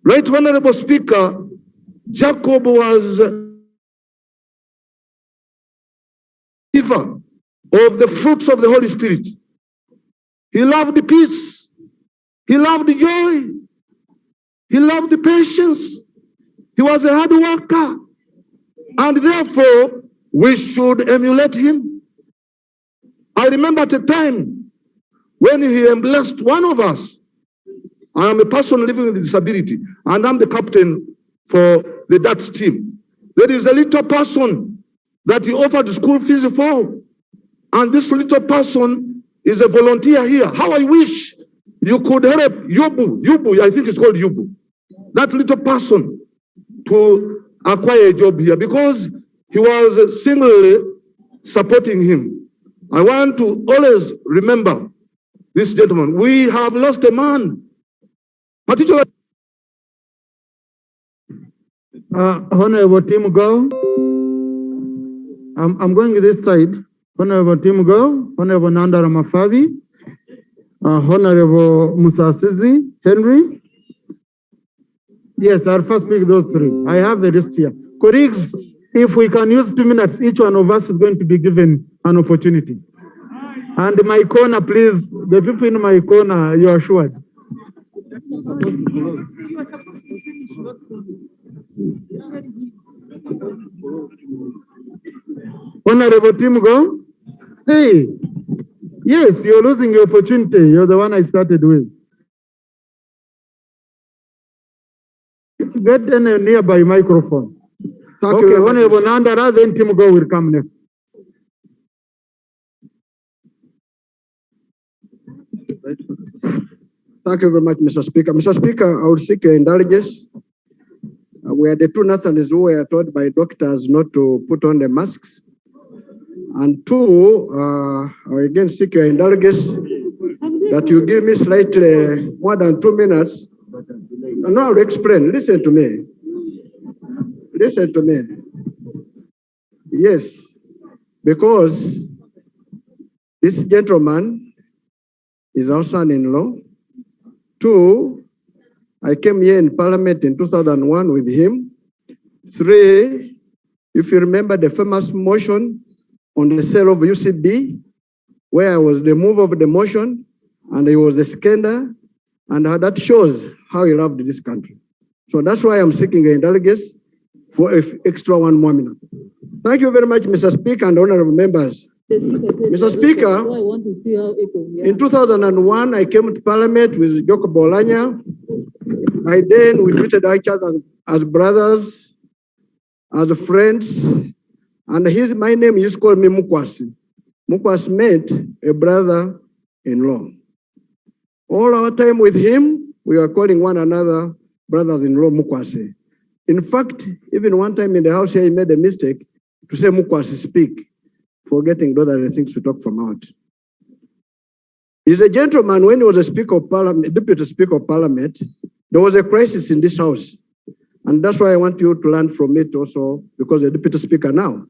Right Honorable Speaker, Jacob was giver of the fruits of the Holy Spirit. He loved the peace. He loved the joy. He loved the patience. He was a hard worker. And therefore, we should emulate him. I remember at a time when he blessed one of us. I am a person living with a disability, and I'm the captain for the darts team. There is a little person that he offered school fees for. And this little person is a volunteer here. How I wish you could help Yubu, I think it's called Yubu, that little person to acquire a job here, because he was singly supporting him. I want to always remember this gentleman. We have lost a man, particularly. Honorable Tim Go, I'm going this side. Honorable Tim Go, Honorable Nandara Mafavi, Honorable Musasizi Henry. Yes, I'll first pick those three. I have a list here. Colleagues, if we can use 2 minutes, each one of us is going to be given an opportunity. And my corner, please, the people in my corner, you are assured. Honorable Tim Go. Hey, yes, you're losing your opportunity. You're the one I started with. Get in a nearby microphone. Okay, Honorable Nandara, then Tim Go will come next. Thank you very much, Mr. Speaker. Mr. Speaker, I would seek your indulgence. We are the two nurses who were told by doctors not to put on the masks. And two, I again seek your indulgence that you give me slightly more than 2 minutes. No, I'll explain. Listen to me. Listen to me. Yes, because this gentleman is our son-in-law. Two, I came here in Parliament in 2001 with him. Three, if you remember the famous motion on the sale of UCB, where I was the mover of the motion, and he was the scandal, and that shows how he loved this country. So that's why I'm seeking a delegates for an extra 1 more minute. Thank you very much, Mr. Speaker and honorable members. Mr. Speaker, in 2001, I came to Parliament with OkoriOulanyah. By then, we treated each other as brothers, as friends, and my name is called me Mukwasi. Mukwasi meant a brother-in-law. All our time with him, we were calling one another brothers-in-law Mukwasi. In fact, even one time in the house here, he made a mistake to say Mukwasi speak, forgetting those are the things to talk from out. He's a gentleman. When he was a Speaker of Parliament, Deputy Speaker of Parliament, there was a crisis in this house. And that's why I want you to learn from it also, because the Deputy Speaker now.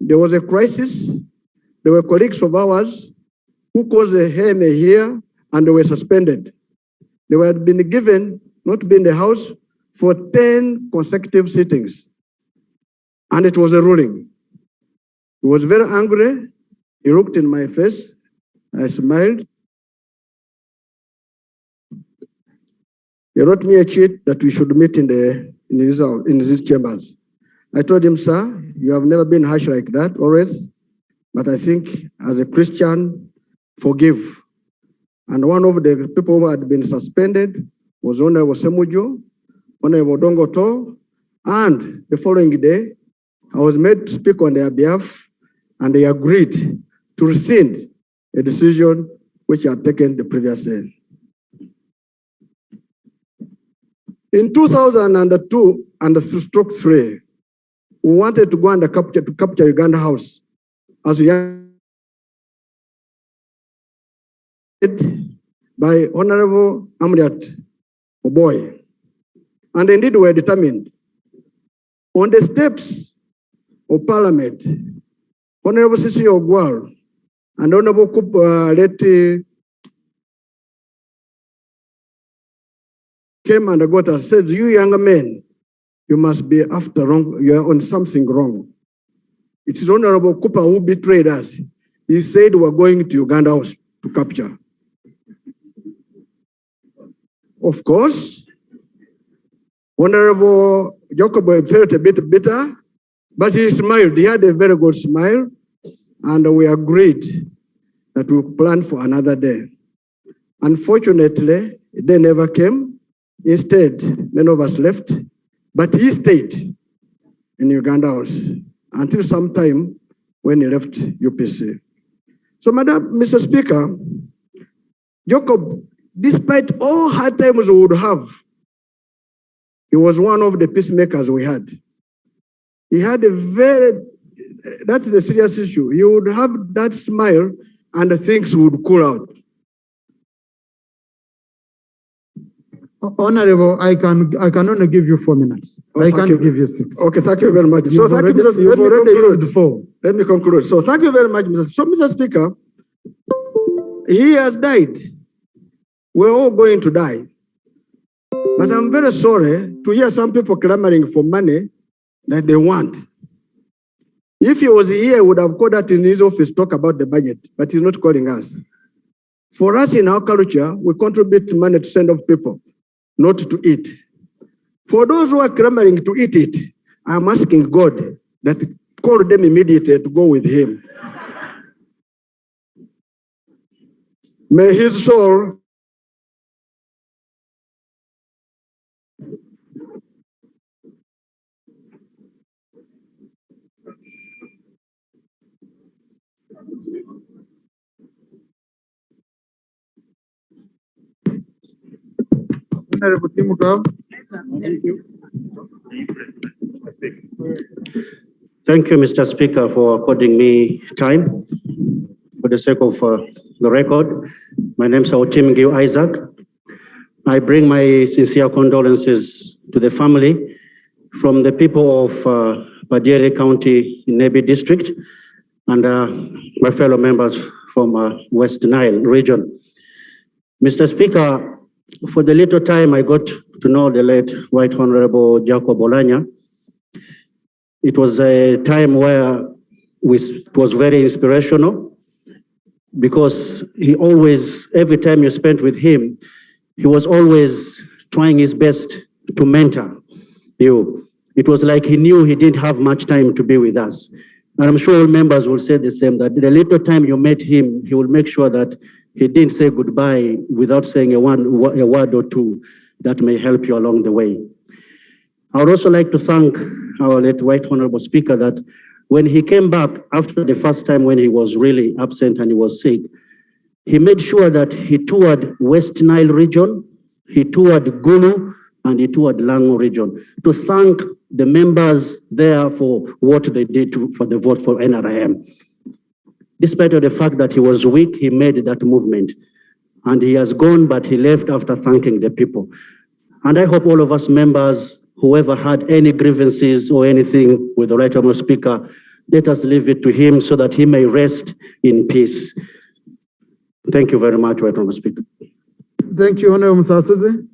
There was a crisis. There were colleagues of ours who caused a HMA here, and they were suspended. They were been given not to be in the house for 10 consecutive sittings. And it was a ruling. He was very angry. He looked in my face. I smiled. He wrote me a cheat that we should meet in these chambers. I told him, sir, you have never been harsh like that, always. But I think as a Christian, forgive. And one of the people who had been suspended was Honorable Semujo, Honorable Dongoto, and the following day, I was made to speak on their behalf, and they agreed to rescind a decision which had taken the previous day. In 2002 and stroke 3, we wanted to go and capture Uganda House as we by Honorable Amriat Oboy. And indeed, we were determined. On the steps of Parliament, Honorable Sisi Ogwal and Honorable Leti came and got us, said, you young men, you must be after wrong, you are on something wrong. It is Honorable Cooper who betrayed us. He said we're going to Uganda House to capture. Of course, Honorable Jacob felt a bit bitter, but he smiled. He had a very good smile, and we agreed that we would plan for another day. Unfortunately, they never came. Instead, many of us left, but he stayed in Uganda House until some time when he left UPC. So, Mr. Speaker, Jacob, despite all hard times we would have, he was one of the peacemakers we had. He had that's the serious issue. He would have that smile and things would cool out. Honorable, I can only give you 4 minutes. I can't give you 6. Okay, thank you very much. So thank you, Mr. Let me conclude. So thank you very much, Mr. So, Mr. Speaker, he has died. We're all going to die. But I'm very sorry to hear some people clamoring for money that they want. If he was here, he would have called us in his office, talk about the budget, but he's not calling us. For us in our culture, we contribute money to send off people, not to eat. For those who are clamoring to eat it, I'm asking God that call them immediately to go with him. May his soul Honorable Timuka. Thank you, Mr. Speaker, for according me time. For the sake of the record, my name is Otimgiu Isaac. I bring my sincere condolences to the family from the people of Padere County in Nebi District and my fellow members from West Nile region. Mr. Speaker, for the little time I got to know the late Right Honorable Jacob Oulanyah, it was a time where it was very inspirational because he always, every time you spent with him, he was always trying his best to mentor you. It was like he knew he didn't have much time to be with us. And I'm sure all members will say the same, that the little time you met him, he will make sure that he didn't say goodbye without saying a word or two that may help you along the way. I would also like to thank our late Right Honorable Speaker that when he came back after the first time when he was really absent and he was sick, he made sure that he toured West Nile region, he toured Gulu, and he toured Lango region to thank the members there for what they did for the vote for NRM. Despite the fact that he was weak, he made that movement. And he has gone, but he left after thanking the people. And I hope all of us members, whoever had any grievances or anything with the Right Honorable Speaker, let us leave it to him so that he may rest in peace. Thank you very much, Right Honorable Speaker. Thank you, Honorable Msasese.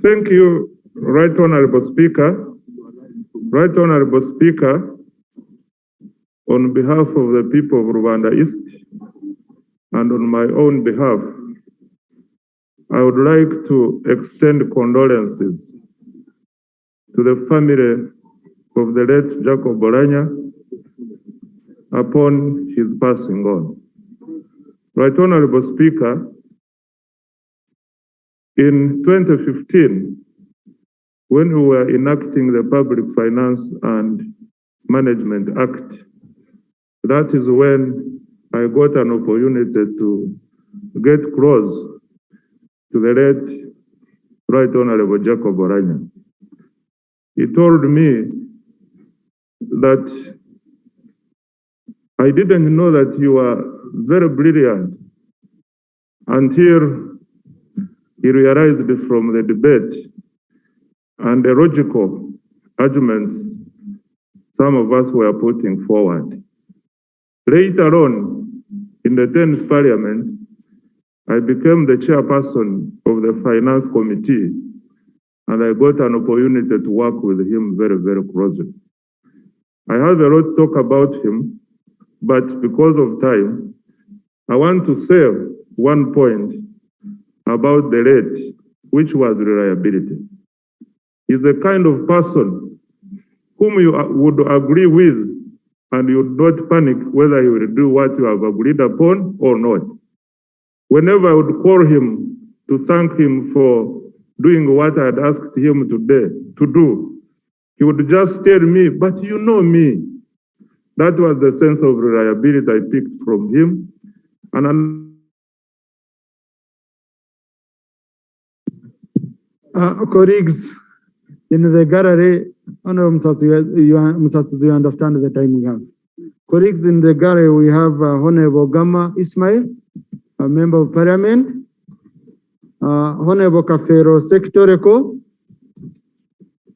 Thank you, Right Honorable Speaker. Right Honorable Speaker, on behalf of the people of Rwanda East and on my own behalf, I would like to extend condolences to the family of the late Jacob Oulanyah upon his passing on. Right Honorable Speaker, in 2015, when we were enacting the Public Finance and Management Act, that is when I got an opportunity to get close to the late Right Honorable Jacob Oulanyah. He told me that I didn't know that you were very brilliant until he realized from the debate and the logical arguments some of us were putting forward. Later on, in the 10th Parliament, I became the chairperson of the finance committee, and I got an opportunity to work with him very, very closely. I have a lot to talk about him, but because of time, I want to say one point about the rate, which was reliability. He's a kind of person whom you would agree with, and you would not panic whether he will do what you have agreed upon or not. Whenever I would call him to thank him for doing what I had asked him today to do, he would just tell me, but you know me. That was the sense of reliability I picked from him. And colleagues in the gallery, Honorable Musatsu, you understand the time we have. Colleagues in the gallery, we have Honorable Gama Ismail, a member of parliament, Honorable Kafero Sektoreko,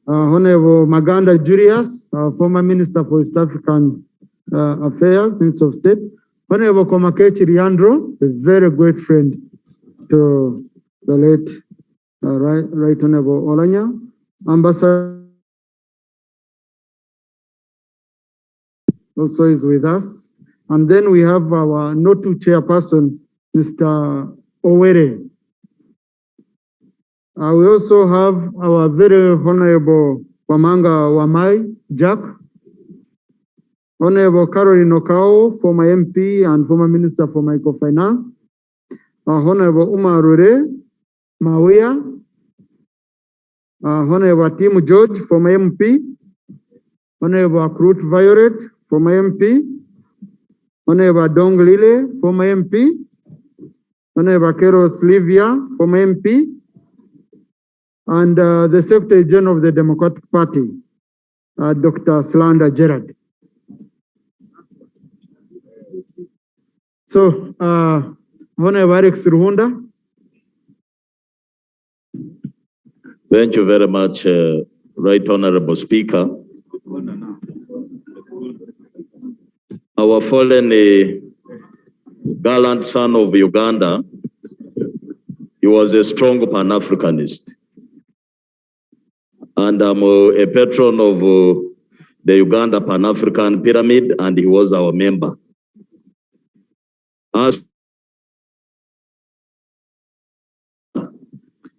Honorable Maganda Julius, former Minister for East African Affairs, Minister of State, Honorable Komakechi Leandro, a very great friend to the late Right Honorable Oulanyah, Ambassador also is with us. And then we have our NOTU chairperson, Mr. Owere. We also have our very honorable Wamanga Wamai Jack, Honorable Caroline Okao, former MP and former Minister for Microfinance, Honorable Umar Rure Mawia, Honorable Tim George, former MP, Honorable Akrut Violet, former MP, Honorable Dong Lile, former MP, Honorable Keros Livia, former MP, and the Secretary General of the Democratic Party, Dr. Slanda Gerard. So, Honorable Alex Ruhunda. Thank you very much, Right Honorable Speaker. Our fallen gallant son of Uganda, he was a strong Pan-Africanist. And I'm a patron of the Uganda Pan-African Pyramid, and he was our member.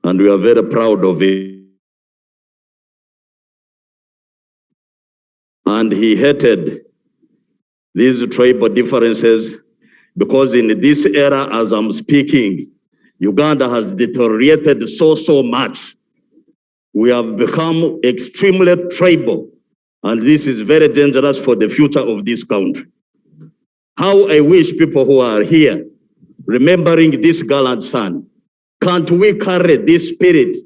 And we are very proud of it. And he hated these tribal differences because in this era, as I'm speaking, Uganda has deteriorated so much. We have become extremely tribal, and this is very dangerous for the future of this country. How I wish people who are here, remembering this gallant son, can't we carry this spirit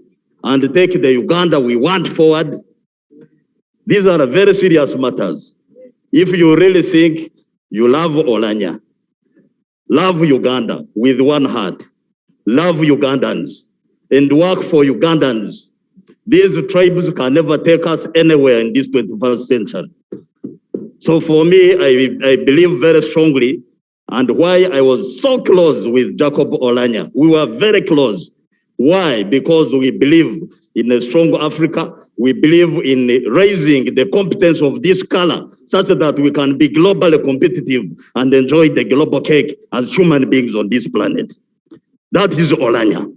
and take the Uganda we want forward? These are very serious matters. If you really think you love Oulanyah, love Uganda with one heart, love Ugandans, and work for Ugandans, these tribes can never take us anywhere in this 21st century. So for me, I believe very strongly, and why I was so close with Jacob Oulanyah. We were very close. Why? Because we believe in a strong Africa. We believe in raising the competence of this color such that we can be globally competitive and enjoy the global cake as human beings on this planet. That is Oulanyah.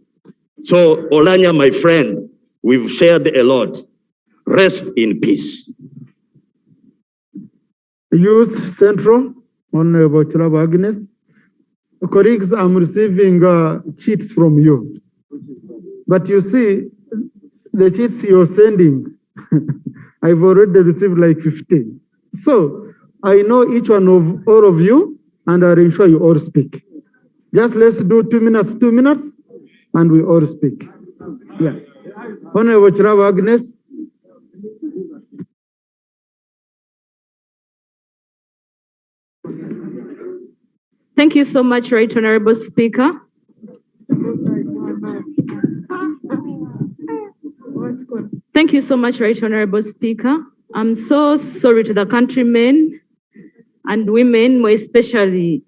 So Oulanyah, my friend, we've shared a lot. Rest in peace. Youth Central, Honorable Chiraba Agnes. Colleagues, I'm receiving cheats from you. But you see, the cheats you're sending, I've already received like 15. So I know each one of all of you, and I'll ensure you all speak. Just let's do 2 minutes, and we all speak. Yeah. Honorable Chiraba Agnes. Thank you so much, Right Honorable Speaker. Thank you so much, Right Honorable Speaker. I'm so sorry to the countrymen and women, more especially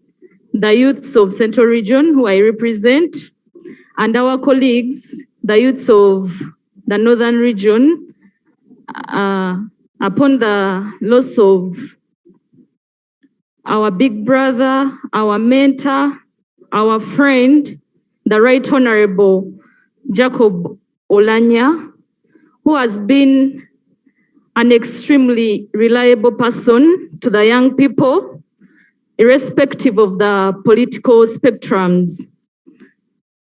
the youths of Central Region, who I represent, and our colleagues, the youths of the Northern Region, upon the loss of our big brother, our mentor, our friend, the Right Honorable Jacob Oulanyah, who has been an extremely reliable person to the young people, irrespective of the political spectrums.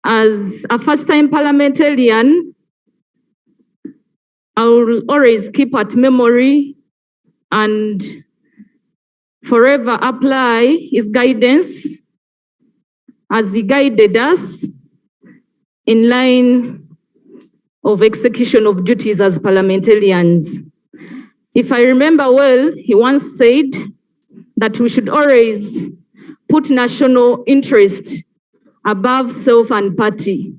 As a first-time parliamentarian, I will always keep at memory and forever apply his guidance as he guided us in line of execution of duties as parliamentarians. If I remember well, he once said that we should always put national interest above self and party,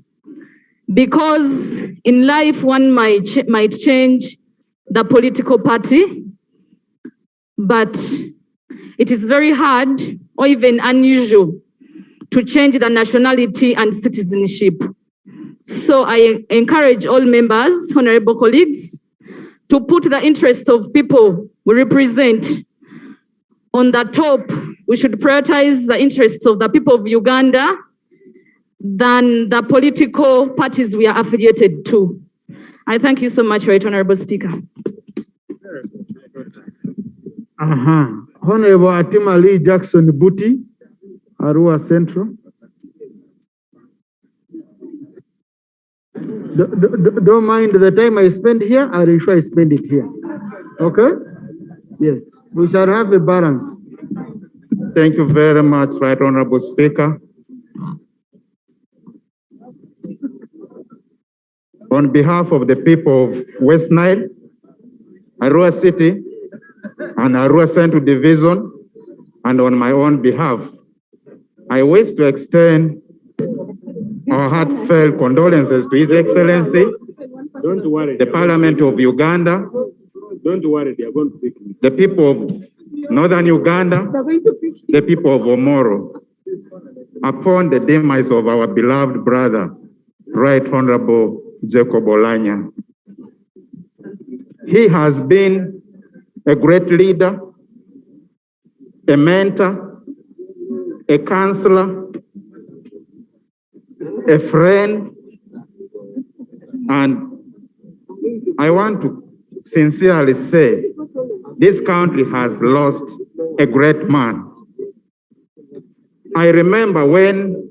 because in life one might change the political party, but it is very hard or even unusual to change the nationality and citizenship. So I encourage all members, honorable colleagues, to put the interests of people we represent on the top. We should prioritize the interests of the people of Uganda than the political parties we are affiliated to. I thank you so much, Right Honorable Speaker. Honorable Atima Lee Jackson Buti, Arua Central. Don't mind the time I spend here, I'll ensure I spend it here. Okay? Yes, we shall have a balance. Thank you very much, Right Honorable Speaker. On behalf of the people of West Nile, Arua City, and Arua Central Division, and on my own behalf, I wish to extend our heartfelt condolences to His Excellency, the Parliament of Uganda, the people of Northern Uganda, the people of Omoro, upon the demise of our beloved brother, Right Honorable Jacob Oulanyah. He has been a great leader, a mentor, a counselor, a friend, and I want to sincerely say this country has lost a great man. I remember when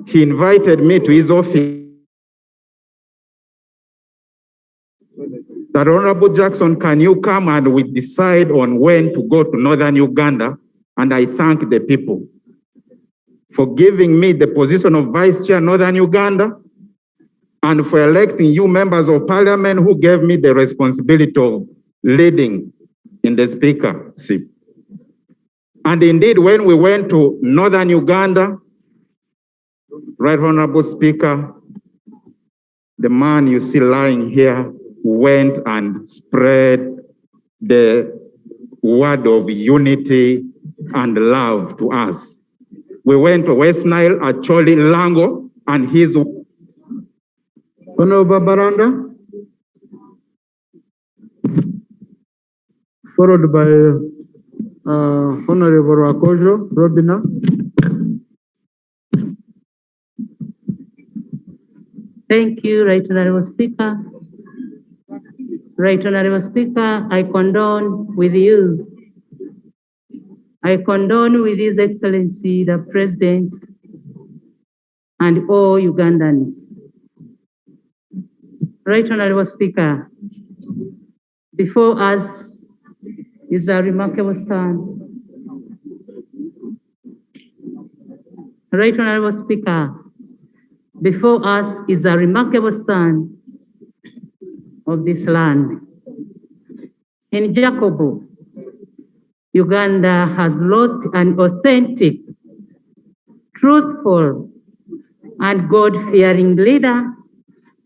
he invited me to his office that, Honorable Jackson, can you come and we decide on when to go to Northern Uganda? And I thank the people for giving me the position of Vice Chair Northern Uganda and for electing you members of Parliament who gave me the responsibility of leading in the speakership. And indeed, when we went to Northern Uganda, Right Honorable Speaker, the man you see lying here went and spread the word of unity and love to us. We went to West Nile at Choli Lango and his... Honorable Baranda, followed by Honorable Rakojo Robina. Thank you, Right Honorable Speaker. Right Honorable Speaker, I condone with you. I condone with His Excellency, the President, and all Ugandans. Right Honorable Speaker, before us is a remarkable son. Right Honorable Speaker, before us is a remarkable son of this land. In Jacobo, Uganda has lost an authentic, truthful, and God-fearing leader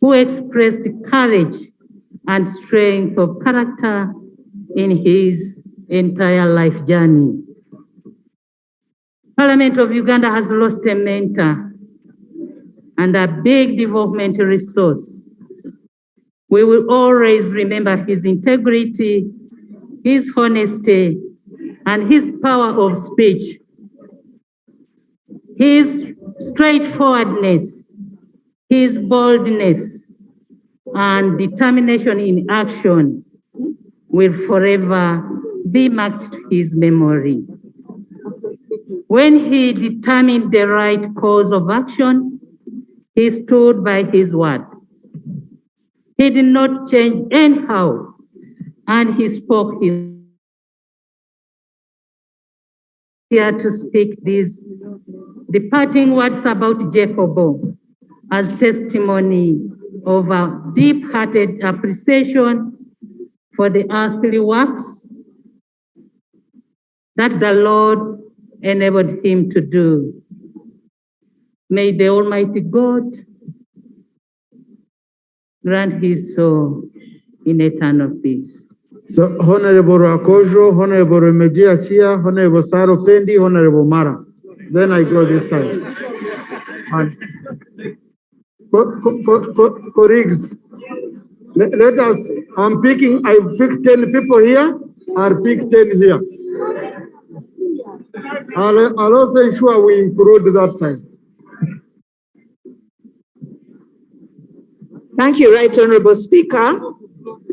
who expressed courage and strength of character in his entire life journey. Parliament of Uganda has lost a mentor and a big development resource. We will always remember his integrity, his honesty, and his power of speech. His straightforwardness, his boldness, and determination in action will forever be marked to his memory. When he determined the right course of action, he stood by his word. He did not change anyhow, and he spoke his here to speak these departing words about Jacob as testimony of a deep-hearted appreciation for the earthly works that the Lord enabled him to do. May the Almighty God grant his soul in eternal peace. So, Honorable Rakojo, Honorable Remejia Chia, Honorable Saro Pendi, Honorable Mara. Then I go this side. And colleagues, let us, I picked 10 people here, I'll pick 10 here. I'll also ensure we include that side. Thank you, Right Honorable Speaker.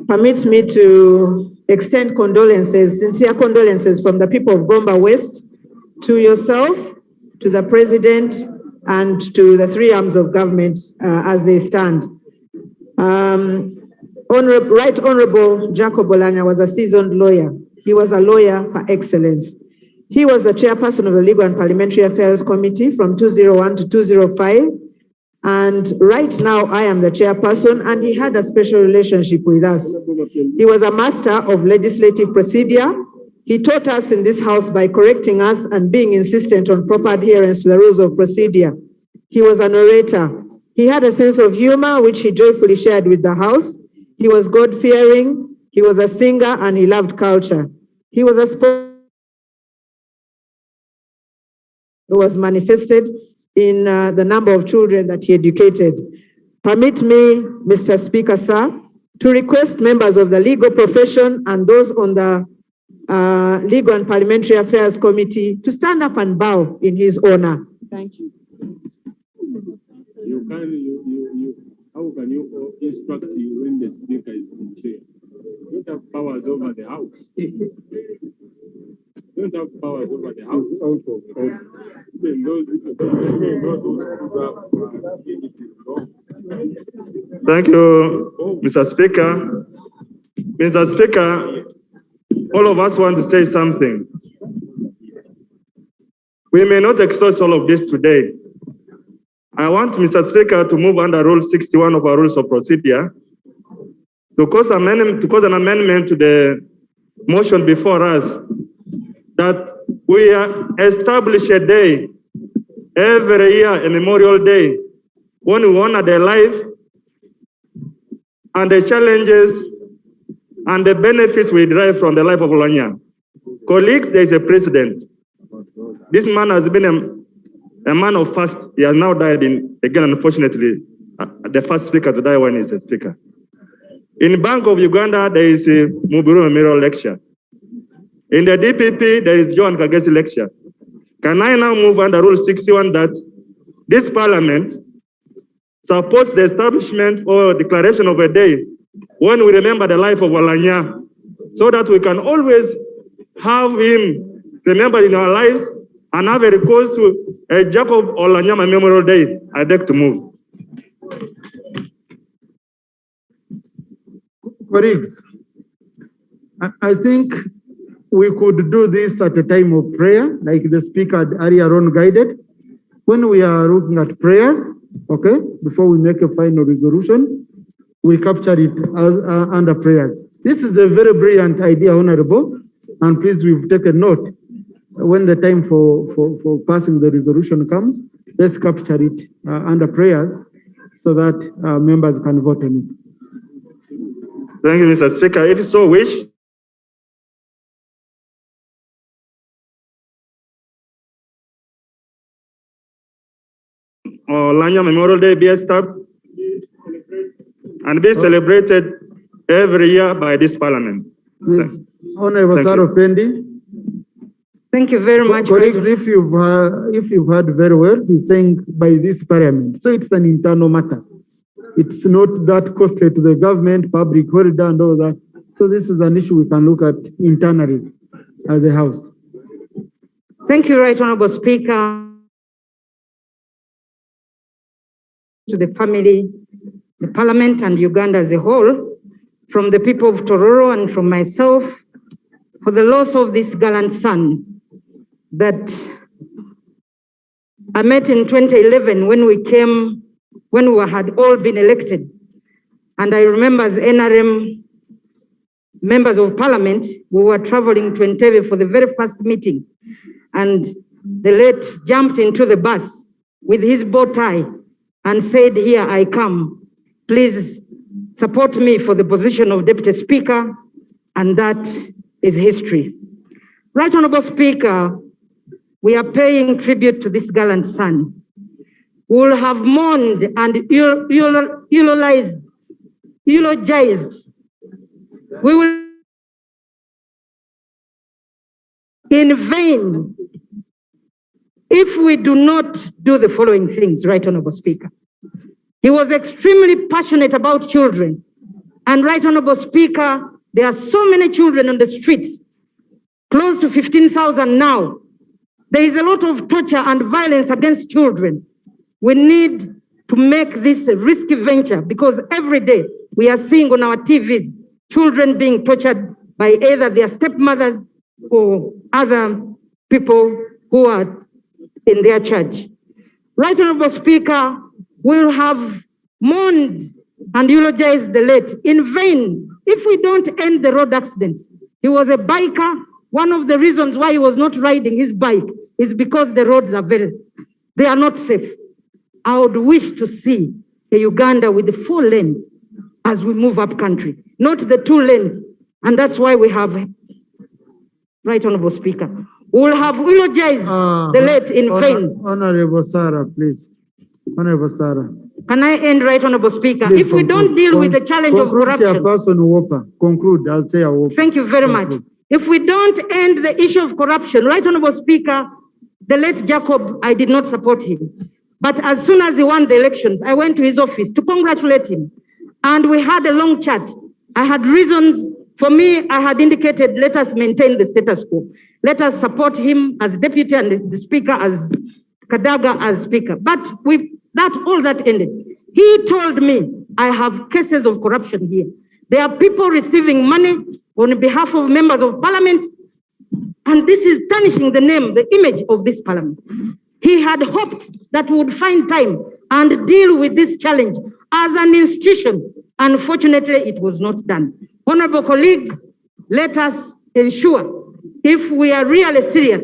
Permit me to extend condolences, sincere condolences from the people of Gomba West to yourself, to the President, and to the three arms of government as they stand. Right Honorable Jacob Oulanyah was a seasoned lawyer. He was a lawyer par excellence. He was the chairperson of the Legal and Parliamentary Affairs Committee from 2001 to 2005. And right now, I am the chairperson, and he had a special relationship with us. He was a master of legislative procedure. He taught us in this house by correcting us and being insistent on proper adherence to the rules of procedure. He was an orator. He had a sense of humor, which he joyfully shared with the house. He was God-fearing, he was a singer, and he loved culture. He was a sport who was manifested in the number of children that he educated. Permit me, Mr. Speaker, sir, to request members of the legal profession and those on the Legal and Parliamentary Affairs Committee to stand up and bow in his honor. Thank you. How can you instruct you when the speaker is in chair? You don't have powers over the house. You don't have powers over the house. Thank you, Mr. Speaker. Mr. Speaker, all of us want to say something. We may not exhaust all of this today. I want Mr. Speaker to move under Rule 61 of our Rules of Procedure to cause an amendment to the motion before us that we establish a day every year, a Memorial Day, when we honor their life and the challenges and the benefits we derive from the life of Oulanyah. Colleagues, there is a precedent. This man has been a man of fast. He has now died again, unfortunately, the first speaker to die when he's a speaker. In Bank of Uganda, there is a Muburu Memorial Lecture. In the DPP, there is John Kagesi Lecture. Can I now move under Rule 61 that this Parliament supports the establishment or declaration of a day when we remember the life of Oulanyah, so that we can always have him remembered in our lives and have a recourse to a Jacob Oulanyah Memorial Day? I beg to move. Colleagues, I think we could do this at a time of prayer, like the speaker had earlier on guided. When we are looking at prayers, okay, before we make a final resolution, we capture it under prayers. This is a very brilliant idea, Honorable, and please, we've taken note. When the time for passing the resolution comes, let's capture it under prayers so that members can vote on it. Thank you, Mr. Speaker. If you so wish, Oulanyah Memorial Day be established and be celebrated every year by this parliament. Please. Honorable Thank you. Saro Pendi. Thank you very much. Colleagues, if you've heard very well, he's saying by this parliament. So it's an internal matter. It's not that costly to the government, public holiday and all that. So this is an issue we can look at internally as the House. Thank you, Right Honorable Speaker. To the family, the Parliament and Uganda as a whole, from the people of Tororo and from myself, for the loss of this gallant son that I met in 2011 when we had all been elected. And I remember as NRM members of Parliament, we were traveling to Entebbe for the very first meeting. And the late jumped into the bus with his bow tie and said, "Here I come. Please support me for the position of Deputy Speaker." And that is history. Right Honorable Speaker, we are paying tribute to this gallant son. We will have mourned and eulogized. We will in vain if we do not do the following things, Right Honorable Speaker. He was extremely passionate about children. And Right Honorable Speaker, there are so many children on the streets, close to 15,000 now. There is a lot of torture and violence against children. We need to make this a risky venture because every day we are seeing on our TVs children being tortured by either their stepmothers or other people who are in their charge. Right Honorable Speaker, we will have mourned and eulogized the late in vain if we don't end the road accidents. He was a biker. One of the reasons why he was not riding his bike is because the roads are they are not safe. I would wish to see a Uganda with the 4 lanes as we move up country, not the 2 lanes. And that's why we have, Right Honorable Speaker, we will have eulogized the late in vain. Honorable Sarah, please. Honorable Sarah. Can I end, Right Honorable Speaker? Please if we don't deal with the challenge of corruption. Conclude, I'll say a whopper. Thank you very much. If we don't end the issue of corruption, Right Honorable Speaker, the late Jacob, I did not support him. But as soon as he won the elections, I went to his office to congratulate him. And we had a long chat. I had reasons. For me, I had indicated, let us maintain the status quo. Let us support him as deputy and the speaker as Kadaga as speaker. But with that, all that ended. He told me, I have cases of corruption here. There are people receiving money on behalf of members of parliament, and this is tarnishing the name, the image of this parliament. He had hoped that we would find time and deal with this challenge as an institution. Unfortunately, it was not done. Honorable colleagues, let us ensure, if we are really serious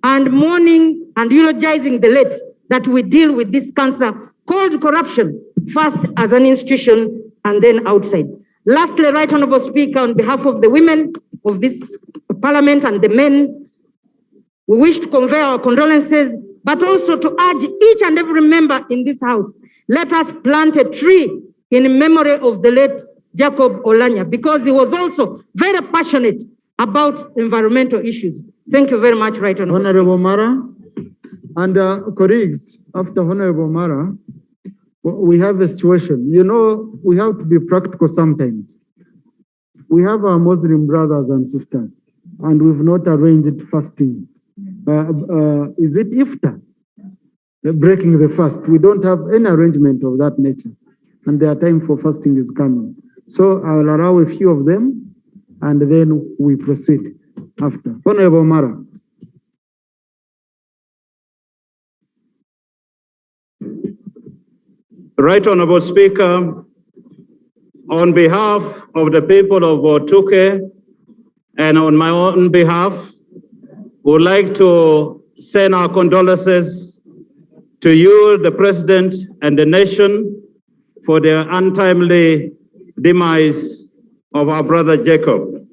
and mourning and eulogizing the late, that we deal with this cancer called corruption, first as an institution and then outside. Lastly, Right Honorable Speaker, on behalf of the women of this parliament and the men, we wish to convey our condolences, but also to urge each and every member in this house, let us plant a tree in memory of the late Jacob Oulanyah, because he was also very passionate about environmental issues. Thank you very much, Right Honorable. Honorable Mara. And colleagues, after Honorable Mara, we have a situation. You know, we have to be practical sometimes. We have our Muslim brothers and sisters, and we've not arranged fasting. Is it iftar? Breaking the fast. We don't have any arrangement of that nature, and their time for fasting is coming. So I'll allow a few of them, and then we proceed after. Honorable Mara. Right Honorable Speaker, on behalf of the people of Otuke and on my own behalf, would like to send our condolences to you, the President, and the nation for the untimely demise of our brother Jacob.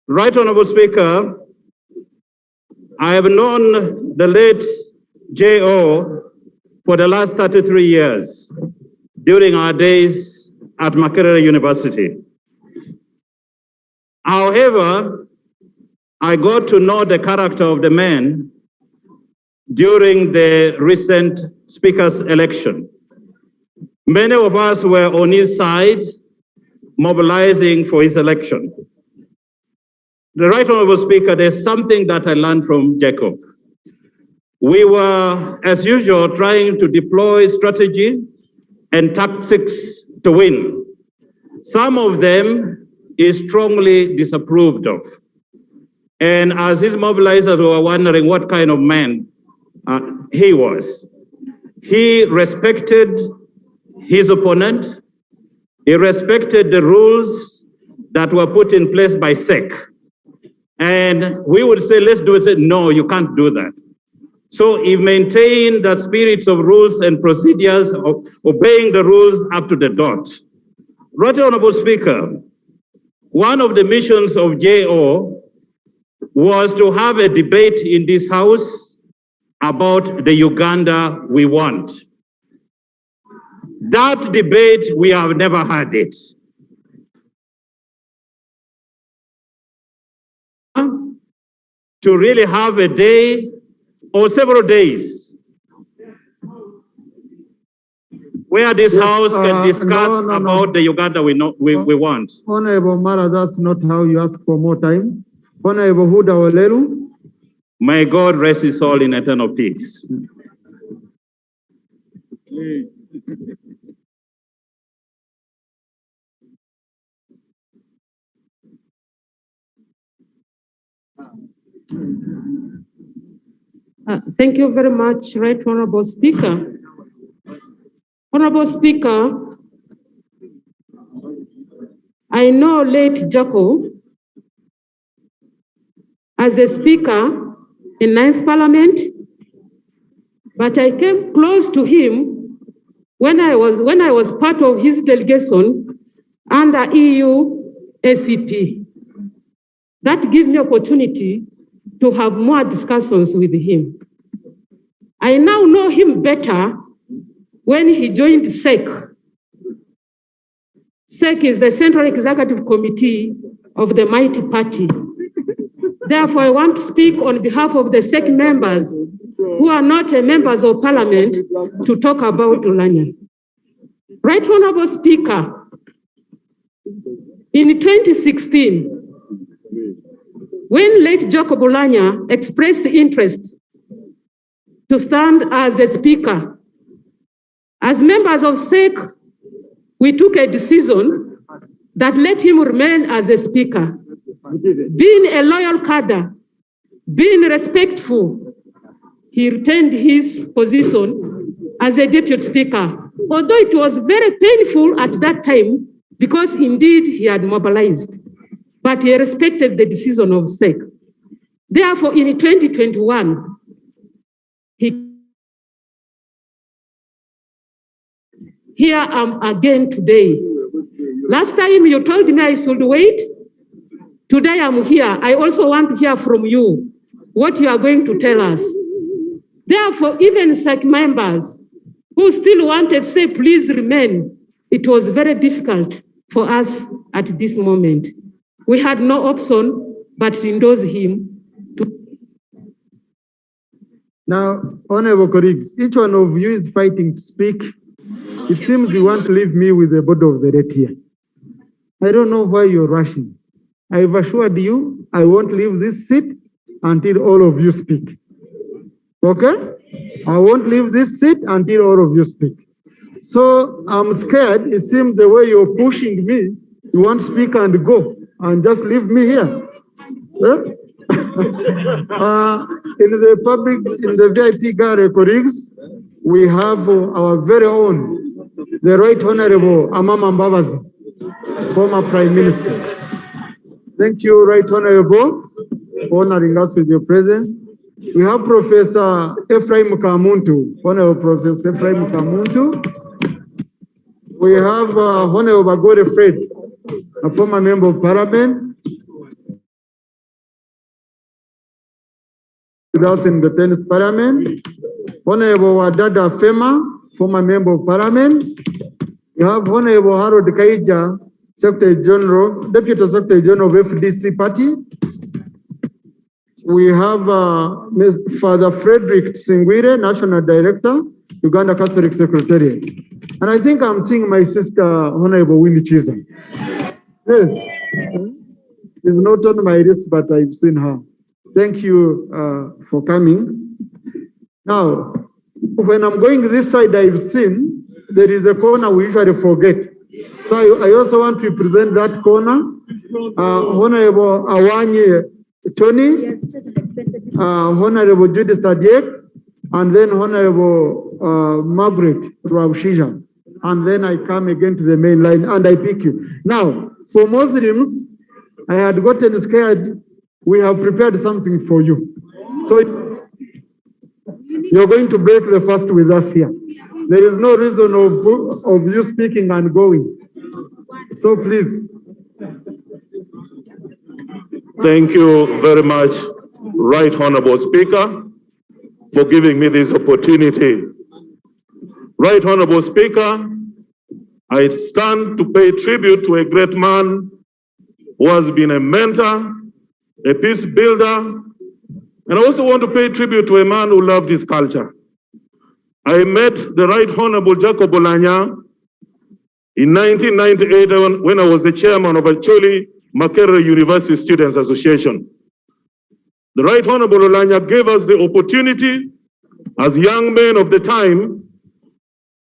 Right Honorable Speaker, I have known the late J.O. for the last 33 years during our days at Makerere University. However, I got to know the character of the man during the recent speaker's election. Many of us were on his side, mobilizing for his election. The Right Honorable Speaker, there's something that I learned from Jacob. We were, as usual, trying to deploy strategy and tactics to win. Some of them is strongly disapproved of. And as his mobilizers were wondering what kind of man he was, he respected his opponent. He respected the rules that were put in place by SEC. And we would say, let's do it. Say, no, you can't do that. So he maintained the spirits of rules and procedures, of obeying the rules up to the dot. Right Honorable Speaker, one of the missions of JO was to have a debate in this House about the Uganda we want. That debate, we have never had it. To really have a day or several days where this House can discuss about the Uganda we want. Honorable Mara, that's not how you ask for more time. Honorable Huda Olelu. May God rest his soul in eternal peace. Thank you very much, Right Honorable Speaker. Honorable Speaker, I know late Jacob as a speaker in 9th Parliament, but I came close to him when I was part of his delegation under EU ACP. That gave me opportunity to have more discussions with him. I now know him better when he joined SEC. SEC is the Central Executive Committee of the Mighty Party. Therefore, I want to speak on behalf of the SEC members who are not members of Parliament to talk about Oulanyah. Right Honorable Speaker, in 2016, when late Jacob Oulanyah expressed interest to stand as a speaker, as members of SEC, we took a decision that let him remain as a speaker. Being a loyal cadre, being respectful, he retained his position as a deputy speaker, although it was very painful at that time because indeed he had mobilized, but he respected the decision of SEC. Therefore, in 2021, here I am again today. Last time you told me I should wait. Today I'm here. I also want to hear from you what you are going to tell us. Therefore, even SEC members who still wanted to say, please remain, it was very difficult for us at this moment. We had no option but to endorse him. Now, honorable colleagues, each one of you is fighting to speak. It seems you want to leave me with the body of the dead here. I don't know why you're rushing. I've assured you I won't leave this seat until all of you speak. Okay? I won't leave this seat until all of you speak. So I'm scared. It seems the way you're pushing me, you want to speak and go and just leave me here. In the VIP gallery, colleagues, we have our very own, the Right Honorable Amama Mbabazi, former Prime Minister. Thank you, Right Honorable, for honoring us with your presence. We have Professor Ephraim Kamuntu, Honorable Professor Ephraim Kamuntu. We have Honorable Bagore Fred, a former Member of Parliament, with us in the 10th Parliament. Honorable Wadada Fema, former Member of Parliament. We have Honorable Harold Kaija, Secretary General, Deputy Secretary General of FDC Party. We have Father Frederick Singwire, National Director, Uganda Catholic Secretariat. And I think I'm seeing my sister, Honorable Winnie Chisholm. Yes. She's not on my list, but I've seen her. Thank you for coming. Now, when I'm going this side, I've seen there is a corner we usually forget. So I also want to present that corner. Honorable Oulanyah Tony, Honorable Judith Adiek, and then Honorable Margaret Rawshija. And then I come again to the main line and I pick you. Now, for Muslims, I had gotten scared. We have prepared something for you. So you're going to break the fast with us here. There is no reason of you speaking and going. So please. Thank you very much, Right Honorable Speaker, for giving me this opportunity. Right Honorable Speaker, I stand to pay tribute to a great man who has been a mentor, a peace builder, and I also want to pay tribute to a man who loved his culture. I met the Right Honorable Oulanyah in 1998 when I was the chairman of Acholi Makerere University Students Association. The Right Honorable Oulanyah gave us the opportunity as young men of the time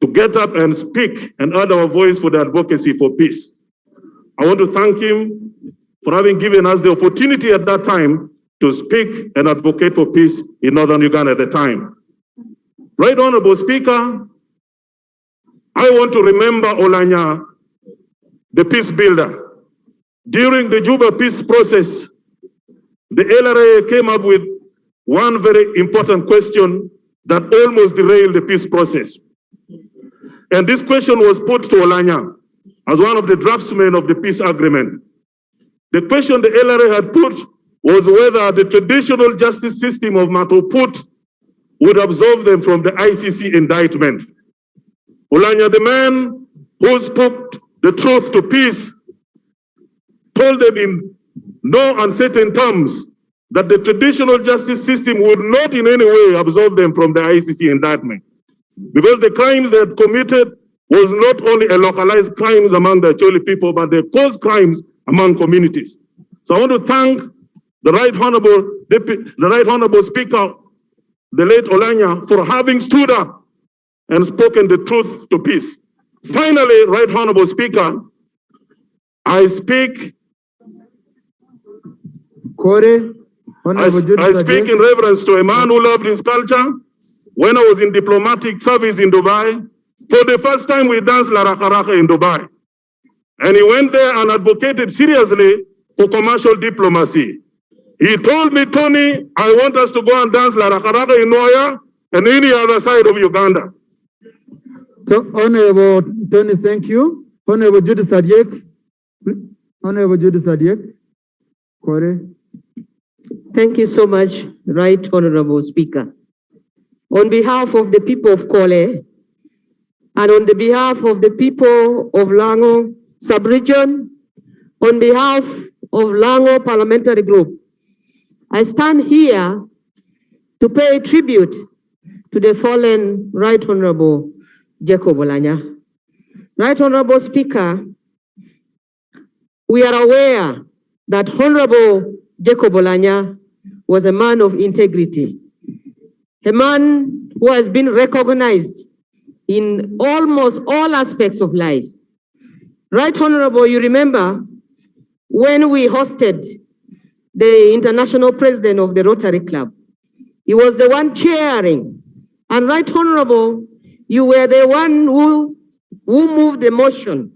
to get up and speak and add our voice for the advocacy for peace. I want to thank him for having given us the opportunity at that time to speak and advocate for peace in Northern Uganda at the time. Right Honorable Speaker, I want to remember Oulanyah, the peace builder. During the Juba peace process, the LRA came up with one very important question that almost derailed the peace process. And this question was put to Oulanyah as one of the draftsmen of the peace agreement. The question the LRA had put was whether the traditional justice system of Matoput would absolve them from the ICC indictment. Oulanyah, the man who spoke the truth to peace, told them in no uncertain terms that the traditional justice system would not in any way absolve them from the ICC indictment, because the crimes they had committed was not only a localized crimes among the Acholi people, but they caused crimes among communities. So I want to thank the Right Honorable Speaker, the late Oulanyah, for having stood up and spoken the truth to peace. Finally, Right Honorable Speaker, I speak I speak in reverence to a man who loved his culture. When I was in diplomatic service in Dubai, for the first time we danced La Raka Raka in Dubai. And he went there and advocated seriously for commercial diplomacy. He told me, Tony, I want us to go and dance La Raka Raka in Noya and any other side of Uganda. So, Honorable Tony, thank you. Honorable Judith Adiek. Honorable Judith Adiek. Kore. Thank you so much, Right Honorable Speaker. On behalf of the people of Kole, and on the behalf of the people of Lango Sub-Region, on behalf of Lango Parliamentary Group, I stand here to pay tribute to the fallen Right Honorable Jacob Oulanyah. Right Honorable Speaker, we are aware that Honorable Jacob Oulanyah was a man of integrity, a man who has been recognized in almost all aspects of life. Right Honorable, you remember when we hosted the international president of the Rotary Club, he was the one chairing. And Right Honorable, you were the one who moved the motion,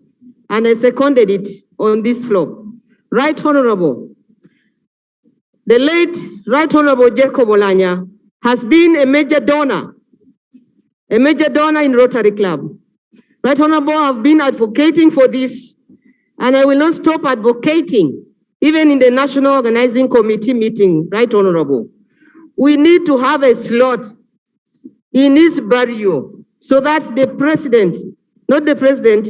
and I seconded it on this floor. Right Honorable, the late Right Honorable Jacob Oulanyah has been a major donor in Rotary Club. Right Honorable, I've been advocating for this, and I will not stop advocating, even in the National Organizing Committee meeting, Right Honorable. We need to have a slot in his burial so that the president, not the president,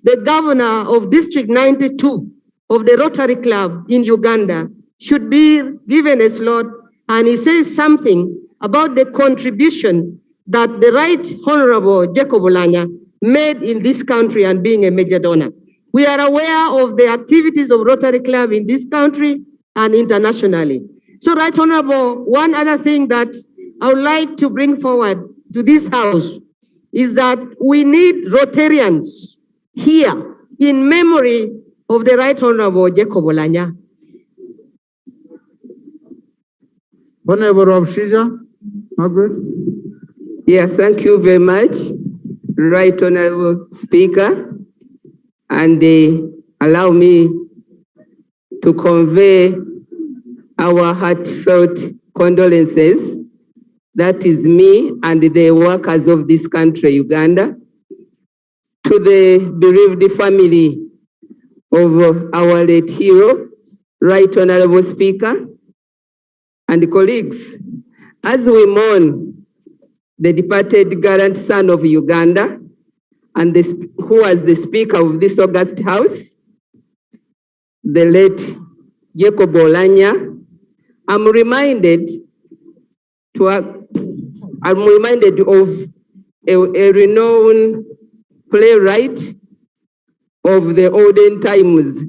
the governor of District 92 of the Rotary Club in Uganda should be given a slot, and he says something about the contribution that the Right Honorable Jacob Oulanyah made in this country and being a major donor. We are aware of the activities of Rotary Club in this country and internationally. So, Right Honorable, one other thing that I would like to bring forward to this House is that we need Rotarians here in memory of the Right Honorable Jacob Oulanyah. Honorable Rabshija, Margaret. Yeah, thank you very much, Right Honorable Speaker, and allow me to convey our heartfelt condolences. That is me and the workers of this country, Uganda, to the bereaved family of our late hero, Right Honorable Speaker, and colleagues. As we mourn the departed gallant son of Uganda, and who was the Speaker of this august House, the late Jacob Oulanyah, I'm reminded of a renowned playwright of the olden times,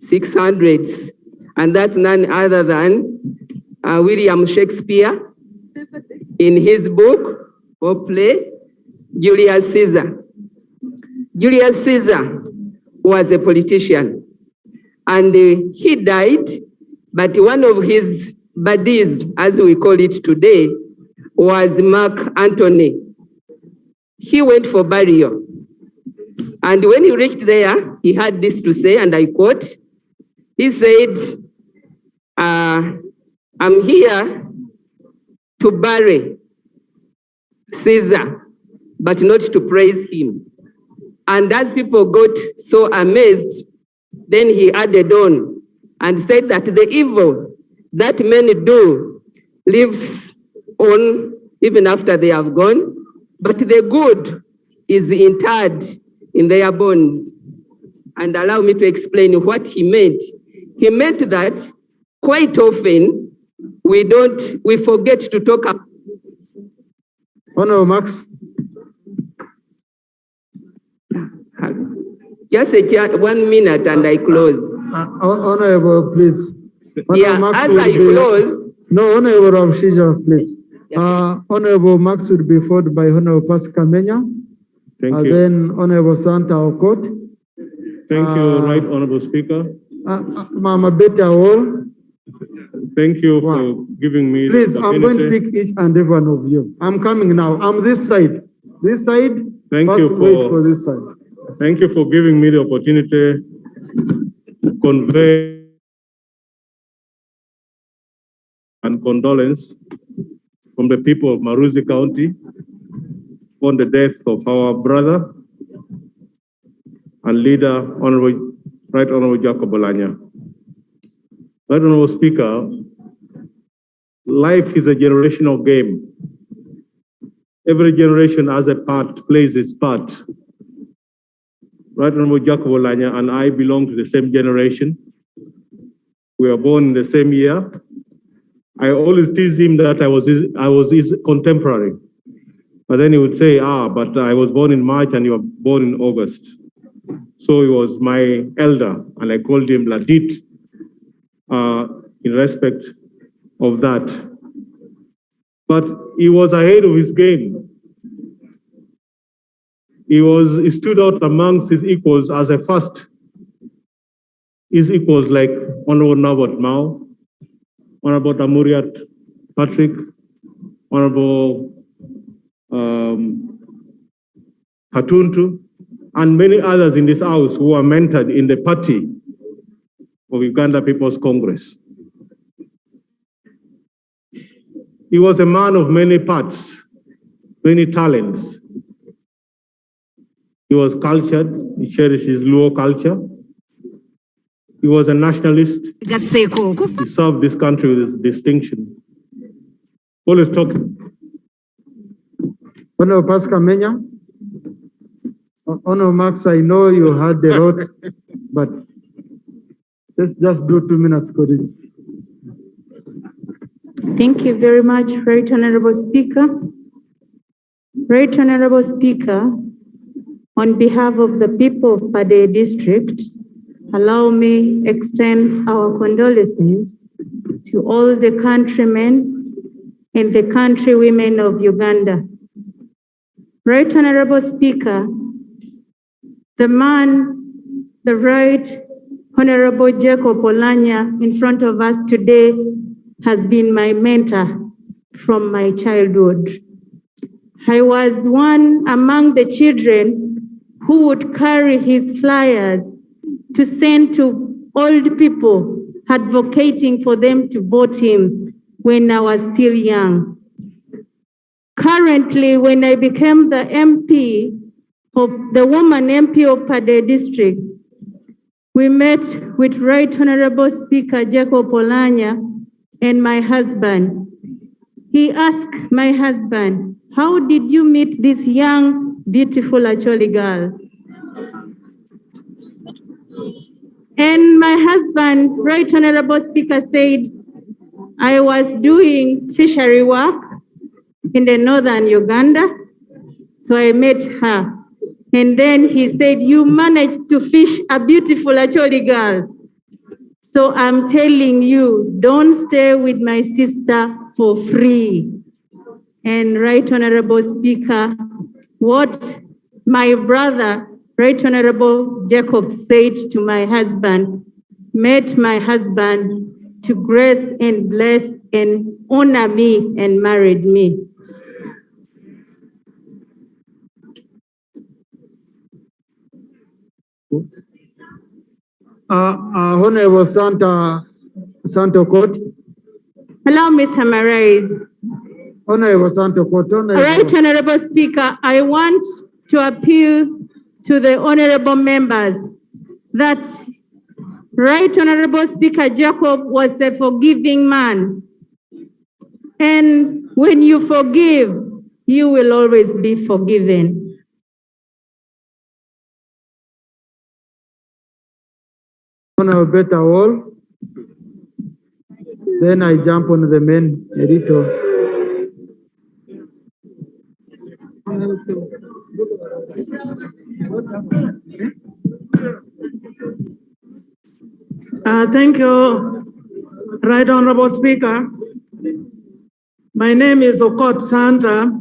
600s, and that's none other than William Shakespeare in his book or play, Julius Caesar. Julius Caesar was a politician, and he died, but one of his buddies, as we call it today, was Mark Antony. He went for burial, and when he reached there, he had this to say, and I quote, he said, I'm here to bury Caesar, but not to praise him. And as people got so amazed, then he added on and said that the evil that men do lives on even after they have gone, but the good is interred in their bones. And allow me to explain what he meant. He meant that quite often we forget to talk about. Honorable Max. Just 1 minute and I close. Honorable, please. Honorable Max as I close. No, Honorable Rabshija, please. Honorable Max will be followed by Honorable Pascal Menya. Thank you. Then Honorable Santa Okot. Thank you, Right Honorable Speaker. Mama Beta Hall. Thank you for giving me Please, the I'm going to pick each and every one of you. I'm coming now. I'm this side. This side. Thank First you wait for this side. Thank you for giving me the opportunity to convey and condolence from the people of Maruzi County on the death of our brother and leader, Right Honorable Jacob Oulanyah. Right Honorable Speaker, life is a generational game. Every generation has a part, plays its part. Right Honorable Jacob Oulanyah and I belong to the same generation. We were born in the same year. I always tease him that I was his contemporary. But then he would say, but I was born in March and you were born in August. So he was my elder, and I called him Ladit in respect of that. But he was ahead of his game. He stood out amongst his equals as a first. His equals like Honorable Norbert Mao, Honorable Amuriat Patrick, Honorable Katuntu, and many others in this house who are mentored in the party of Uganda People's Congress. He was a man of many parts, many talents. He was cultured, he cherished his Luo culture. He was a nationalist. He served this country with distinction. Always talking. Honorable Pascal Menya. Honorable Max, I know you had a lot, but let's just do 2 minutes, colleagues. Thank you very much, Right Honorable Speaker. Right Honorable Speaker, on behalf of the people of Pade District, allow me extend our condolences to all the countrymen and the countrywomen of Uganda. Right Honorable Speaker, the man, the Right Honorable Jacob Oulanyah in front of us today has been my mentor from my childhood. I was one among the children who would carry his flyers to send to old people advocating for them to vote him when I was still young. Currently, when I became the woman MP of Pade District, we met with Right Honorable Speaker Jacob Oulanyah and my husband. He asked my husband, how did you meet this young, beautiful Acholi girl? And my husband, Right Honorable Speaker, said, I was doing fishery work in the northern Uganda, so I met her. And then he said, you managed to fish a beautiful Acholi girl. So I'm telling you, don't stay with my sister for free. And Right Honorable Speaker, what my brother, Right Honorable Jacob, said to my husband, made my husband to grace and bless and honor me and married me. Honorable Santo Court. Allow me to summarize. Honorable Santo Court. Right, Honorable Speaker, I want to appeal to the honorable members that Right Honorable Speaker Jacob was a forgiving man. And when you forgive, you will always be forgiven. Honorable Better All. Then I jump on the main editor. Thank you, Right Honorable Speaker. My name is Okot Santa,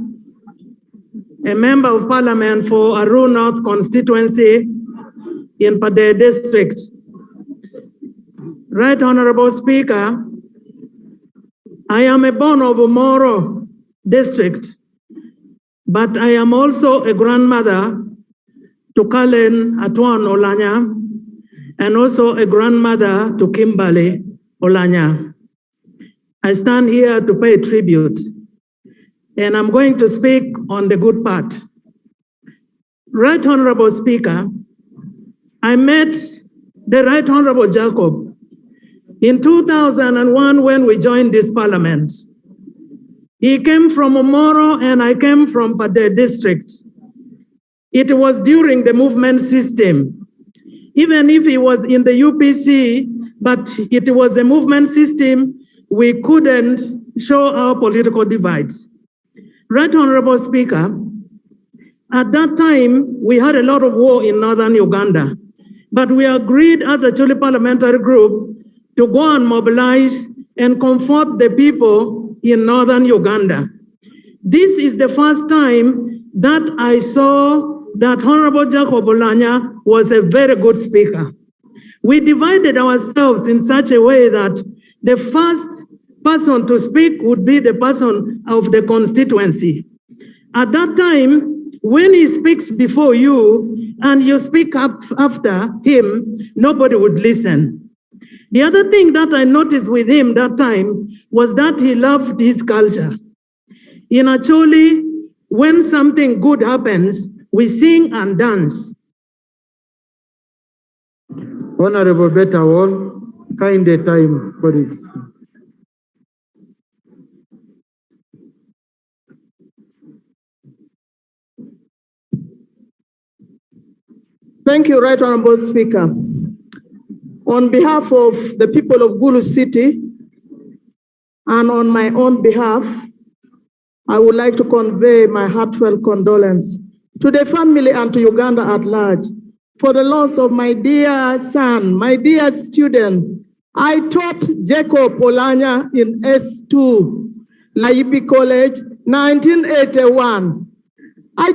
a member of Parliament for Aru North constituency in Pade District. Right Honorable Speaker, I am a born of Moro District, but I am also a grandmother to Kalen Atwan Oulanyah, and also a grandmother to Kimberly Oulanyah. I stand here to pay tribute, and I'm going to speak on the good part. Right Honorable Speaker, I met the Right Honorable Jacob in 2001 when we joined this parliament. He came from Omoro and I came from Pade District. It was during the movement system. Even if he was in the UPC, but it was a movement system, we couldn't show our political divides. Right Honorable Speaker, at that time, we had a lot of war in northern Uganda, but we agreed as a Chuli parliamentary group to go and mobilize and comfort the people in northern Uganda. This is the first time that I saw that Honorable Jacob Oulanyah was a very good speaker. We divided ourselves in such a way that the first person to speak would be the person of the constituency. At that time, when he speaks before you and you speak up after him, nobody would listen. The other thing that I noticed with him that time was that he loved his culture. In Acholi, when something good happens, we sing and dance. Honorable Better All, kind time, colleagues. Thank you, Right Honorable Speaker. On behalf of the people of Gulu City and on my own behalf, I would like to convey my heartfelt condolence to the family and to Uganda at large for the loss of my dear son, my dear student. I taught Jacob Oulanyah in S2, Laipi College, 1981. I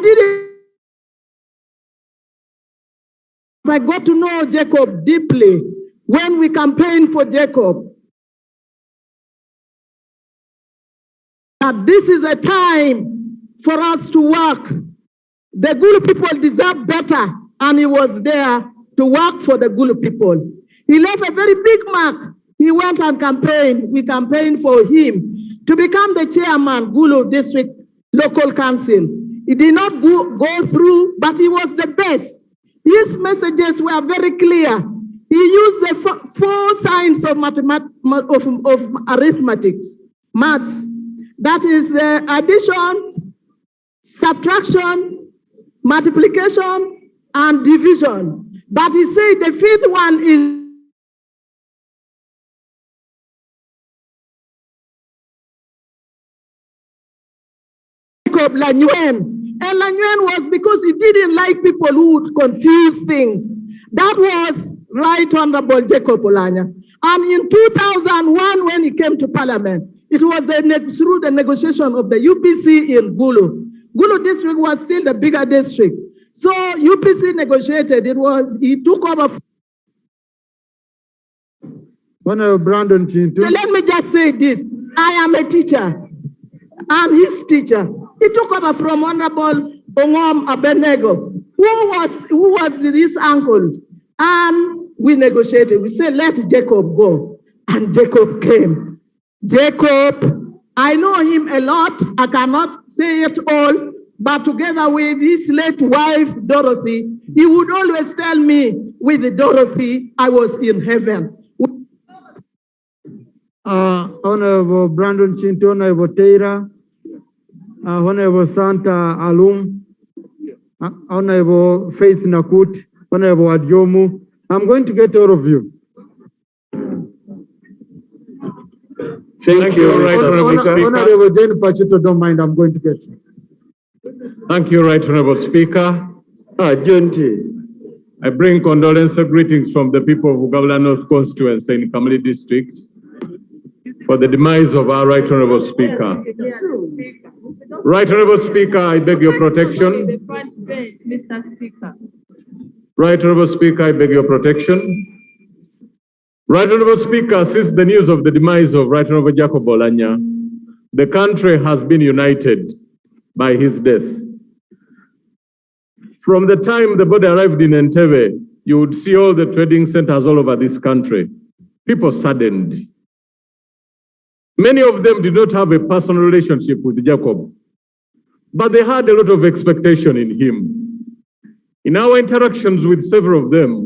got to know Jacob deeply when we campaigned for Jacob. That this is a time for us to work. The Gulu people deserve better, and he was there to work for the Gulu people. He left a very big mark. He went and campaigned. We campaigned for him to become the chairman, Gulu District Local Council. He did not go through, but he was the best. His messages were very clear. He used the four signs of arithmetics, maths. That is addition, subtraction, multiplication, and division. But he said the fifth one is Lanyuen. And Lanyuen was because he didn't like people who would confuse things. That was Right Honorable Jacob Oulanyah. And in 2001, when he came to Parliament, it was through the negotiation of the UPC in Gulu. Gulu district was still the bigger district. So UPC negotiated, he took over. Brandon Chintu. So let me just say this. I am a teacher. I'm his teacher. He took over from Honorable Ongom Abenego, who was his uncle. And we negotiated. We said, let Jacob go. And Jacob came. Jacob, I know him a lot. I cannot say it all. But together with his late wife, Dorothy, he would always tell me, with Dorothy, I was in heaven. Honorable Brandon Chintu, Honorable Teira, Honorable Santa Alum, Honorable Faith Nakut, Honorable Adyomu. I'm going to get all of you. Thank you, Right Honorable Speaker. Honorable Jane Pachito, don't mind, I'm going to get you. Thank you, Right Honorable Speaker. I bring condolence and greetings from the people of Uganda North Constituency in Kamali District for the demise of our Right Honorable Speaker. Right Honorable Speaker, I beg your protection. Right Honorable Speaker, I beg your protection. Right Honorable Speaker, since the news of the demise of Right Honorable Jacob Oulanyah, the country has been united by his death. From the time the body arrived in Entebbe, you would see all the trading centers all over this country. People saddened. Many of them did not have a personal relationship with Jacob, but they had a lot of expectation in him. In our interactions with several of them,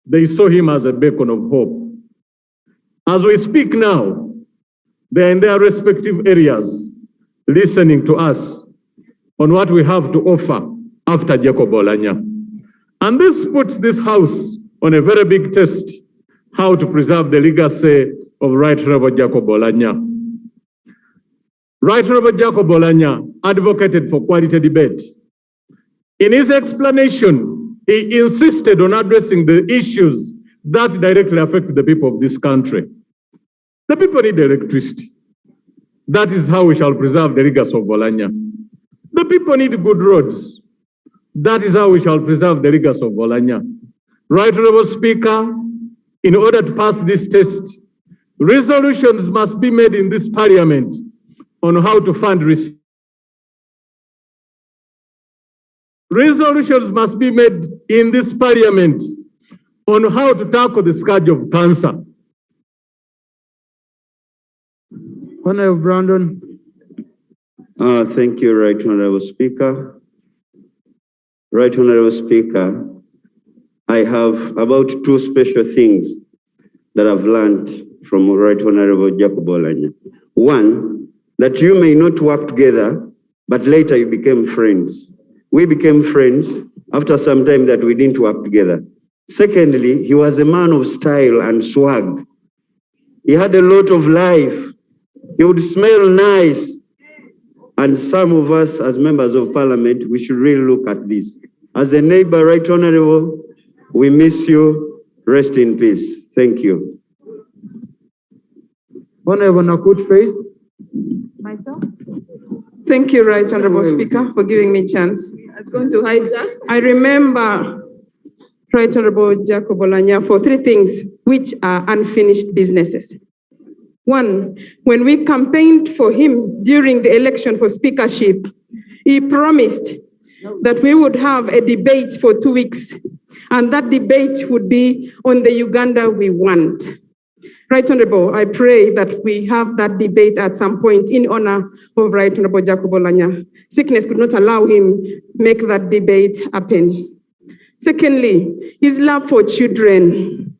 they saw him as a beacon of hope. As we speak now, they are in their respective areas, listening to us on what we have to offer after Jacob Oulanyah. And this puts this House on a very big test, how to preserve the legacy of Right Honorable Jacob Oulanyah. Right Honorable Jacob Oulanyah advocated for quality debate. In his explanation, he insisted on addressing the issues that directly affect the people of this country. The people need electricity. That is how we shall preserve the legacy of Oulanyah. The people need good roads. That is how we shall preserve the legacy of Oulanyah. Right Honorable Speaker, in order to pass this test, resolutions must be made in this Parliament on how to fund research. Resolutions must be made in this Parliament on how to tackle the scourge of cancer. Honorable Brandon. Thank you, Right Honorable Speaker. Right Honorable Speaker, I have about two special things that I've learned from Right Honorable Jacob Oulanyah. One, that you may not work together, but later you became friends. We became friends, after some time that we didn't work together. Secondly, he was a man of style and swag. He had a lot of life. He would smell nice. And some of us as members of parliament, we should really look at this. As a neighbor, Right Honorable, we miss you. Rest in peace. Thank you. Honorable Nakut Face. Myself? Thank you, Right Honorable Speaker, for giving me a chance. I was going to hijack. I remember Right Honorable Jacob Oulanyah for three things which are unfinished businesses. One, when we campaigned for him during the election for speakership, he promised that we would have a debate for 2 weeks, and that debate would be on the Uganda we want. Right Honorable, I pray that we have that debate at some point in honor of Right Honorable Jacob Oulanyah. Sickness could not allow him make that debate happen. Secondly, his love for children.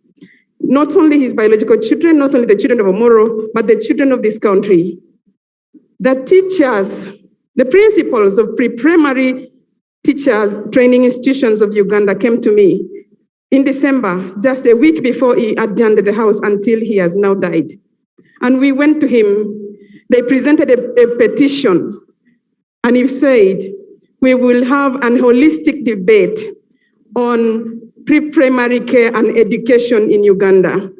Not only his biological children, not only the children of Omoro, but the children of this country. The teachers, the principals of pre-primary teachers training institutions of Uganda came to me in December, just a week before he adjourned the house until he has now died. And we went to him, they presented a petition, and he said, we will have an holistic debate on pre-primary care and education in Uganda.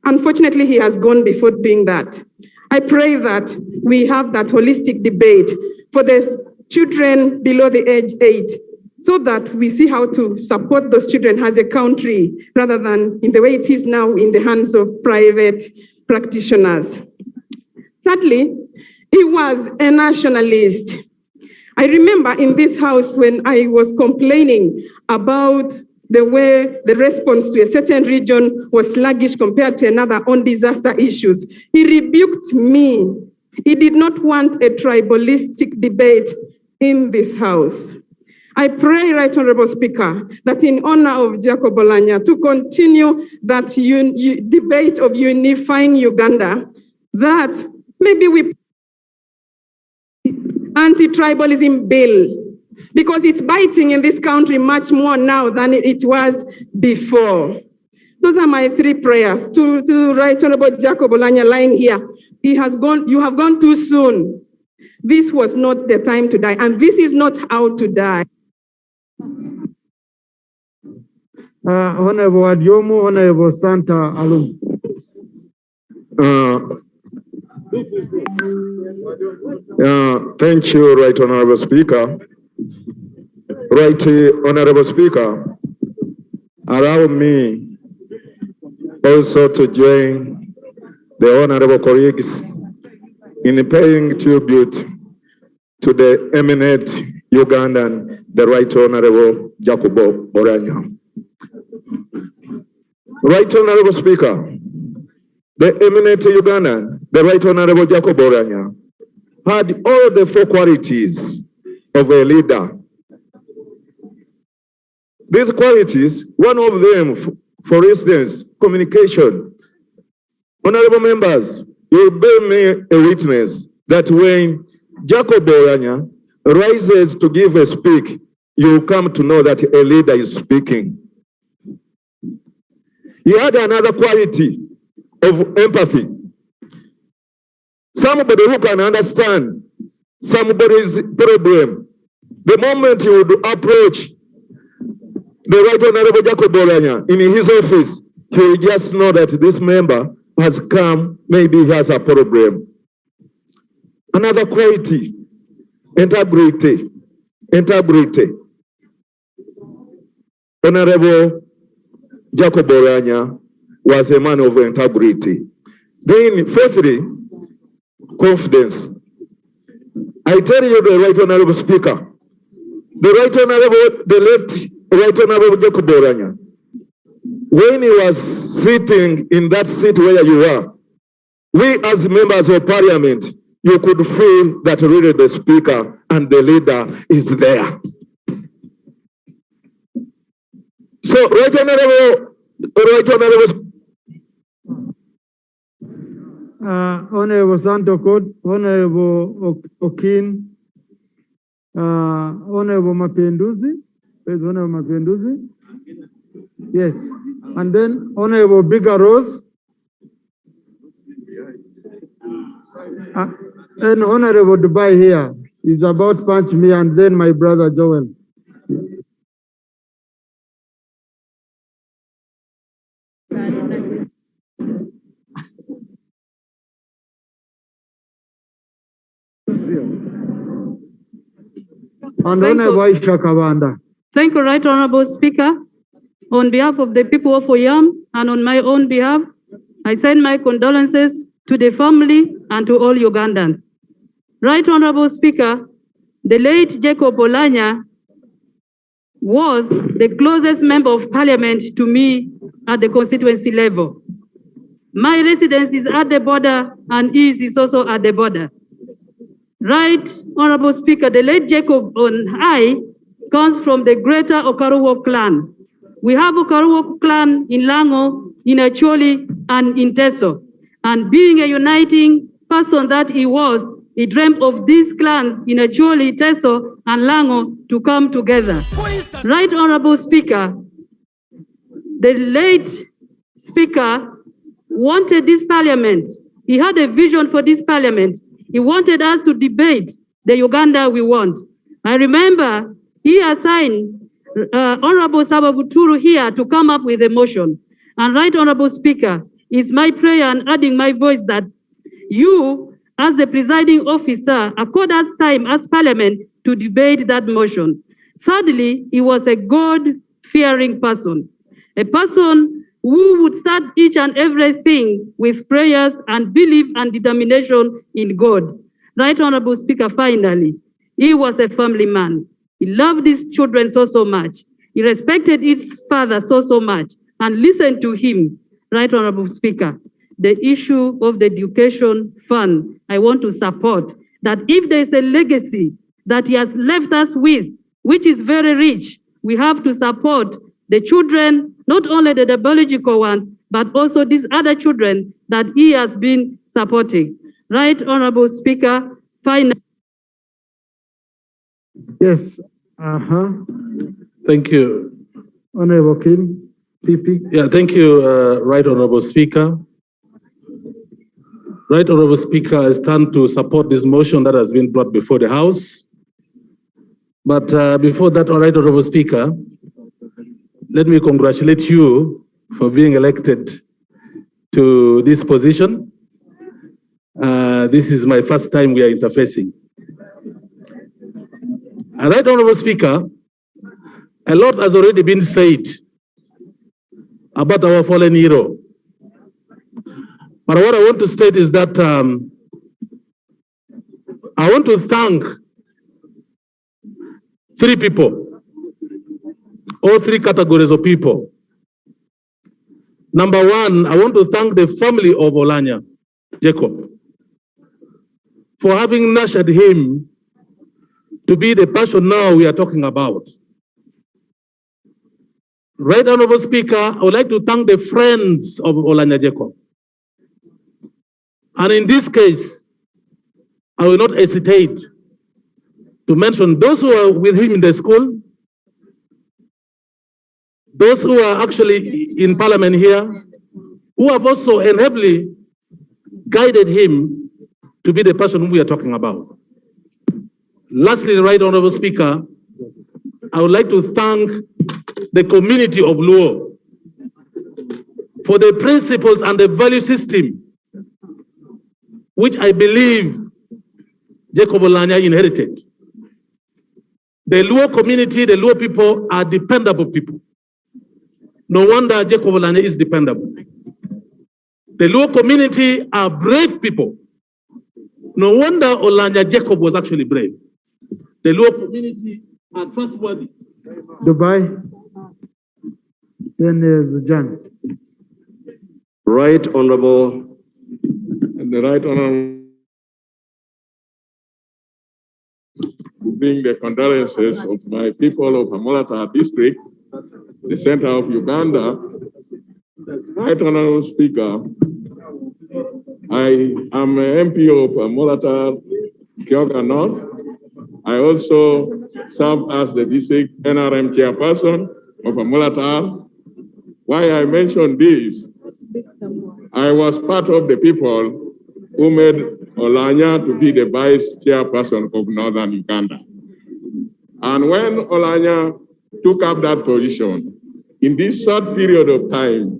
Unfortunately, he has gone before doing that. I pray that we have that holistic debate for the children below the age 8, so that we see how to support those children as a country, rather than in the way it is now in the hands of private practitioners. Thirdly, he was a nationalist. I remember in this house when I was complaining about the way the response to a certain region was sluggish compared to another on disaster issues. He rebuked me. He did not want a tribalistic debate in this house. I pray, Right Honorable Speaker, that in honor of Jacob Oulanyah, to continue that debate of unifying Uganda, that maybe we anti-tribalism bill, because it's biting in this country much more now than it was before. Those are my three prayers to Right Honorable Jacob Oulanyah lying here. You have gone too soon. This was not the time to die, and this is not how to die. Honorable Adiomo, Honorable Santa Alum. Thank you, Right Honorable Speaker. Right Honorable Speaker, allow me also to join the honorable colleagues in paying tribute to the eminent Ugandan, the Right Honorable Jacob Oulanyah. Right Honorable Speaker, the eminent Ugandan, the Right Honorable Jacob Oulanyah, had all the four qualities of a leader. These qualities, one of them, for instance, communication. Honorable members, you bear me a witness that when Jacob Oulanyah rises to give a speak, you come to know that a leader is speaking. He had another quality of empathy. Somebody who can understand somebody's problem. The moment you would approach the Right Honorable Jacob Oulanyah in his office, he will just know that this member has come, maybe he has a problem. Another quality, integrity. Integrity. Honorable Jacob Oulanyah was a man of integrity. Then, fourthly, confidence. I tell you, the Right Honorable Speaker, the late Right Honorable Jacob Oulanyah, when he was sitting in that seat where you are, we as members of parliament, you could feel that really the speaker and the leader is there. So, Right Honorable Honorable Santo Code, Honorable Okin, Honorable Mapenduzi, Where's Honorable Mapinduzi? Yes. And then Honorable Bigger Rose. And Honorable Dubai here is about to punch me, and then my brother Joel. And Honorable Aisha Kawanda. Thank you, Right Honorable Speaker. On behalf of the people of Oyam and on my own behalf, I send my condolences to the family and to all Ugandans. Right Honorable Speaker, the late Jacob Oulanyah was the closest member of parliament to me at the constituency level. My residence is at the border and his is also at the border. Right Honorable Speaker, the late Jacob and I comes from the greater OkoriOulanyah clan. We have OkoriOulanyah clan in Lango, in Acholi, and in Teso. And being a uniting person that he was, he dreamt of these clans in Acholi, Teso, and Lango to come together. Right Honorable Speaker, the late Speaker wanted this parliament. He had a vision for this parliament. He wanted us to debate the Uganda we want. I remember he assigned Honorable Sababuturu here to come up with a motion. And Right Honorable Speaker, it's my prayer and adding my voice that you, as the presiding officer, accord us time as parliament to debate that motion. Thirdly, he was a God-fearing person, a person who would start each and everything with prayers and belief and determination in God. Right Honorable Speaker, finally, he was a family man. He loved his children so much. He respected his father so much and listened to him. Right Honorable Speaker, the issue of the education fund, I want to support that if there is a legacy that he has left us with, which is very rich, we have to support the children, not only the biological ones, but also these other children that he has been supporting. Right Honorable Speaker, finally. Yes. Thank you. Honorable Kim, PP. Yeah, thank you, Right Honorable Speaker. Right Honorable Speaker, I stand to support this motion that has been brought before the House. But before that, Right Honorable Speaker, let me congratulate you for being elected to this position. This is my first time we are interfacing. And Right Honorable Speaker, a lot has already been said about our fallen hero. But what I want to state is that I want to thank three people, or three categories of people. Number one, I want to thank the family of Oulanyah, Jacob, for having nurtured him to be the person now we are talking about. Right Honorable Speaker, I would like to thank the friends of Oulanyah Jacob. And in this case, I will not hesitate to mention those who are with him in the school, those who are actually in parliament here, who have also and heavily guided him to be the person who we are talking about. Lastly, Right Honorable Speaker, I would like to thank the community of Luo for the principles and the value system which I believe Jacob Oulanyah inherited. The Luo community, the Luo people are dependable people. No wonder Jacob Oulanyah is dependable. The Luo community are brave people. No wonder Oulanyah Jacob was actually brave. The Luo community are trustworthy. Dubai. Then there's John. Right Honorable. The Right Honorable. Bring the condolences of my people of Amolata district, the center of Uganda. Right Honorable Speaker, I am an MP of Amolata, Kyoga North. I also served as the district NRM chairperson of Amulatar. Why I mention this, I was part of the people who made Oulanyah to be the vice chairperson of Northern Uganda. And when Oulanyah took up that position, in this short period of time,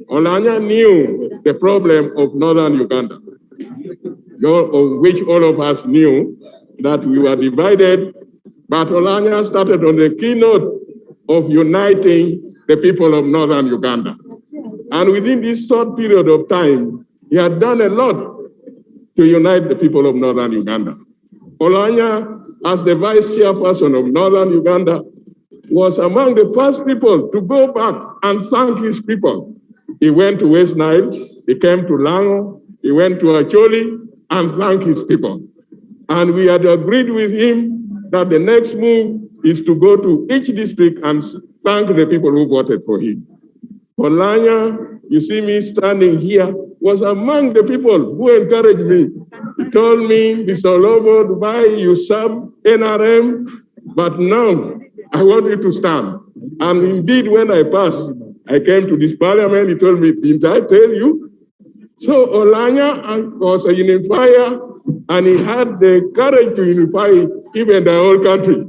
Oulanyah knew the problem of Northern Uganda, of which all of us knew that we were divided, but Oulanyah started on the keynote of uniting the people of Northern Uganda. And within this short period of time, he had done a lot to unite the people of Northern Uganda. Oulanyah, as the vice chairperson of Northern Uganda, was among the first people to go back and thank his people. He went to West Nile, he came to Lango, he went to Acholi and thanked his people. And we had agreed with him that the next move is to go to each district and thank the people who voted for him. Oulanyah, you see me standing here, was among the people who encouraged me. He told me, Mr. Olobo, Dubai, you serve NRM, but now I want you to stand. And indeed, when I passed, I came to this parliament, he told me, didn't I tell you? So Oulanyah was a unifier, and he had the courage to unify even the whole country.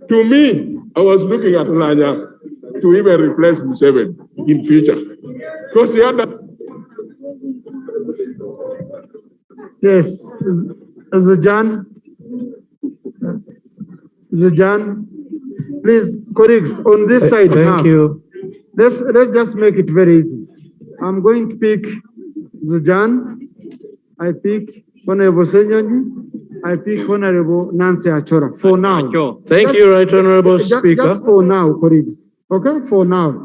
To me, I was looking at Oulanyah to even replace Museveni in future. Because he had that. Yes, Zajan, please, colleagues, on this side now. Thank you. Let's just make it very easy. I'm going to pick Zajan, I pick Honorable Senyonyi, I pick Honorable Nancy Achora for now. Thank you, Right Honorable Speaker. Just for now, colleagues. Okay, for now.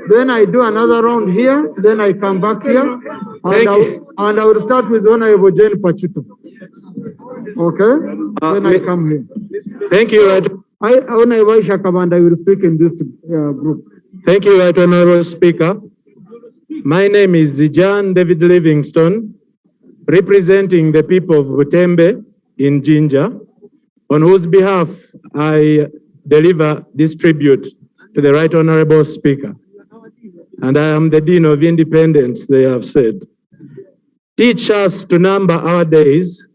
Then I do another round here, then I come back here, and I will start with Honorable Jane Pachito. Okay? Then I come here. Thank you, Right. Honorable Shakabanda, I will speak in this group. Thank you, Right Honorable Speaker. My name is John David Livingstone, representing the people of Butembe in Jinja, on whose behalf I deliver this tribute to the Right Honorable Speaker. And I am the Dean of Independence, they have said. Teach us to number our days,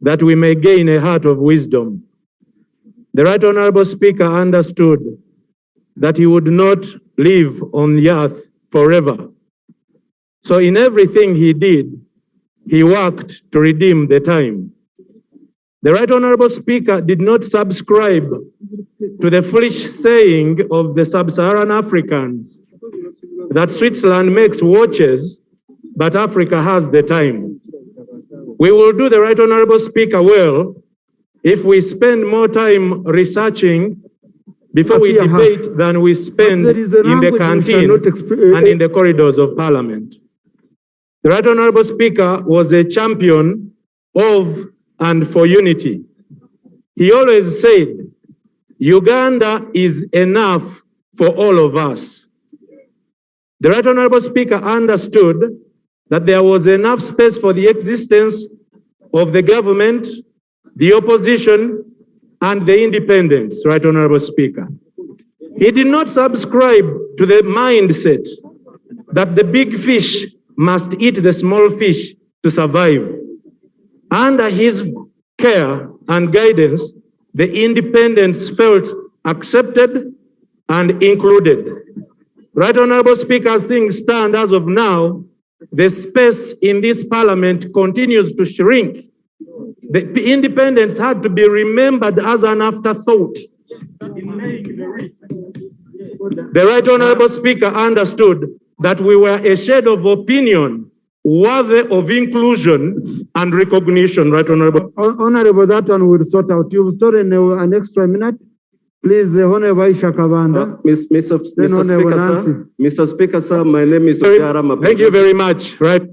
that we may gain a heart of wisdom. The Right Honorable Speaker understood that he would not live on the earth forever. So in everything he did, he worked to redeem the time. The Right Honorable Speaker did not subscribe to the foolish saying of the sub-Saharan Africans that Switzerland makes watches, but Africa has the time. We will do the Right Honorable Speaker well if we spend more time researching before we debate than we spend in the canteen and in the corridors of Parliament. The Right Honorable Speaker was a champion of and for unity. He always said, Uganda is enough for all of us. The Right Honorable Speaker understood that there was enough space for the existence of the government, the opposition, and the independents, Right Honorable Speaker. He did not subscribe to the mindset that the big fish must eat the small fish to survive. Under his care and guidance, the independents felt accepted and included. Right Honorable Speaker, as things stand as of now, the space in this parliament continues to shrink. The independents had to be remembered as an afterthought. The Right Honorable Speaker understood that we were a shade of opinion worthy of inclusion and recognition, Right Honorable. Honorable, that one will sort out. You've stolen an extra minute. Please, Honorable Aisha Kabanda. Mr. Speaker, sir, my name is Okiara. Thank you very much. Right.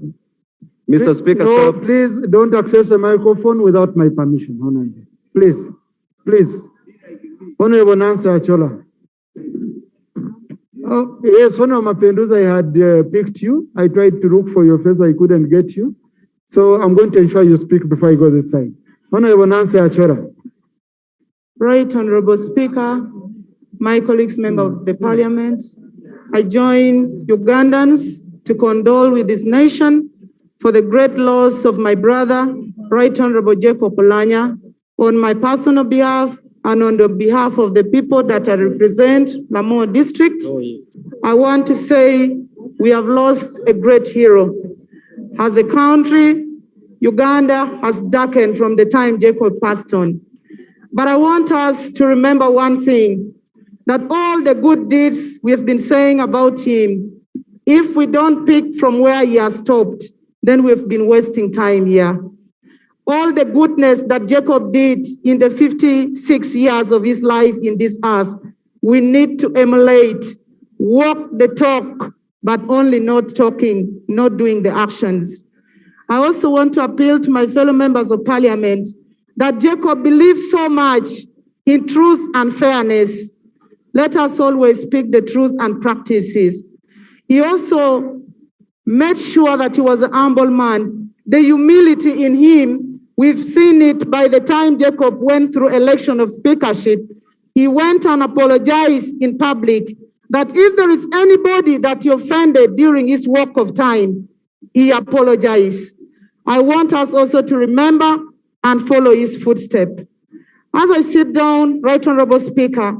Mr. Speaker, no, sir. Please don't access the microphone without my permission, Honorable. Please, please. Honorable Nancy Achola. Oh, yes, Honorable Mapendus, I had picked you. I tried to look for your face, I couldn't get you. So I'm going to ensure you speak before I go this side. Honorable Nancy Achola. Right Honorable Speaker, my colleagues, members of the Parliament, I join Ugandans to condole with this nation for the great loss of my brother, Right Honorable Jacob Oulanyah, on my personal behalf and on the behalf of the people that I represent, Lamu District. I want to say we have lost a great hero. As a country, Uganda has darkened from the time Jacob passed on. But I want us to remember one thing, that all the good deeds we've been saying about him, if we don't pick from where he has stopped, then we've been wasting time here. All the goodness that Jacob did in the 56 years of his life in this earth, we need to emulate, walk the talk, but only not talking, not doing the actions. I also want to appeal to my fellow members of Parliament that Jacob believed so much in truth and fairness. Let us always speak the truth and practices. He also made sure that he was a humble man. The humility in him, we've seen it by the time Jacob went through election of speakership. He went and apologized in public that if there is anybody that he offended during his walk of time, he apologized. I want us also to remember and follow his footsteps. As I sit down, Right Honorable Speaker,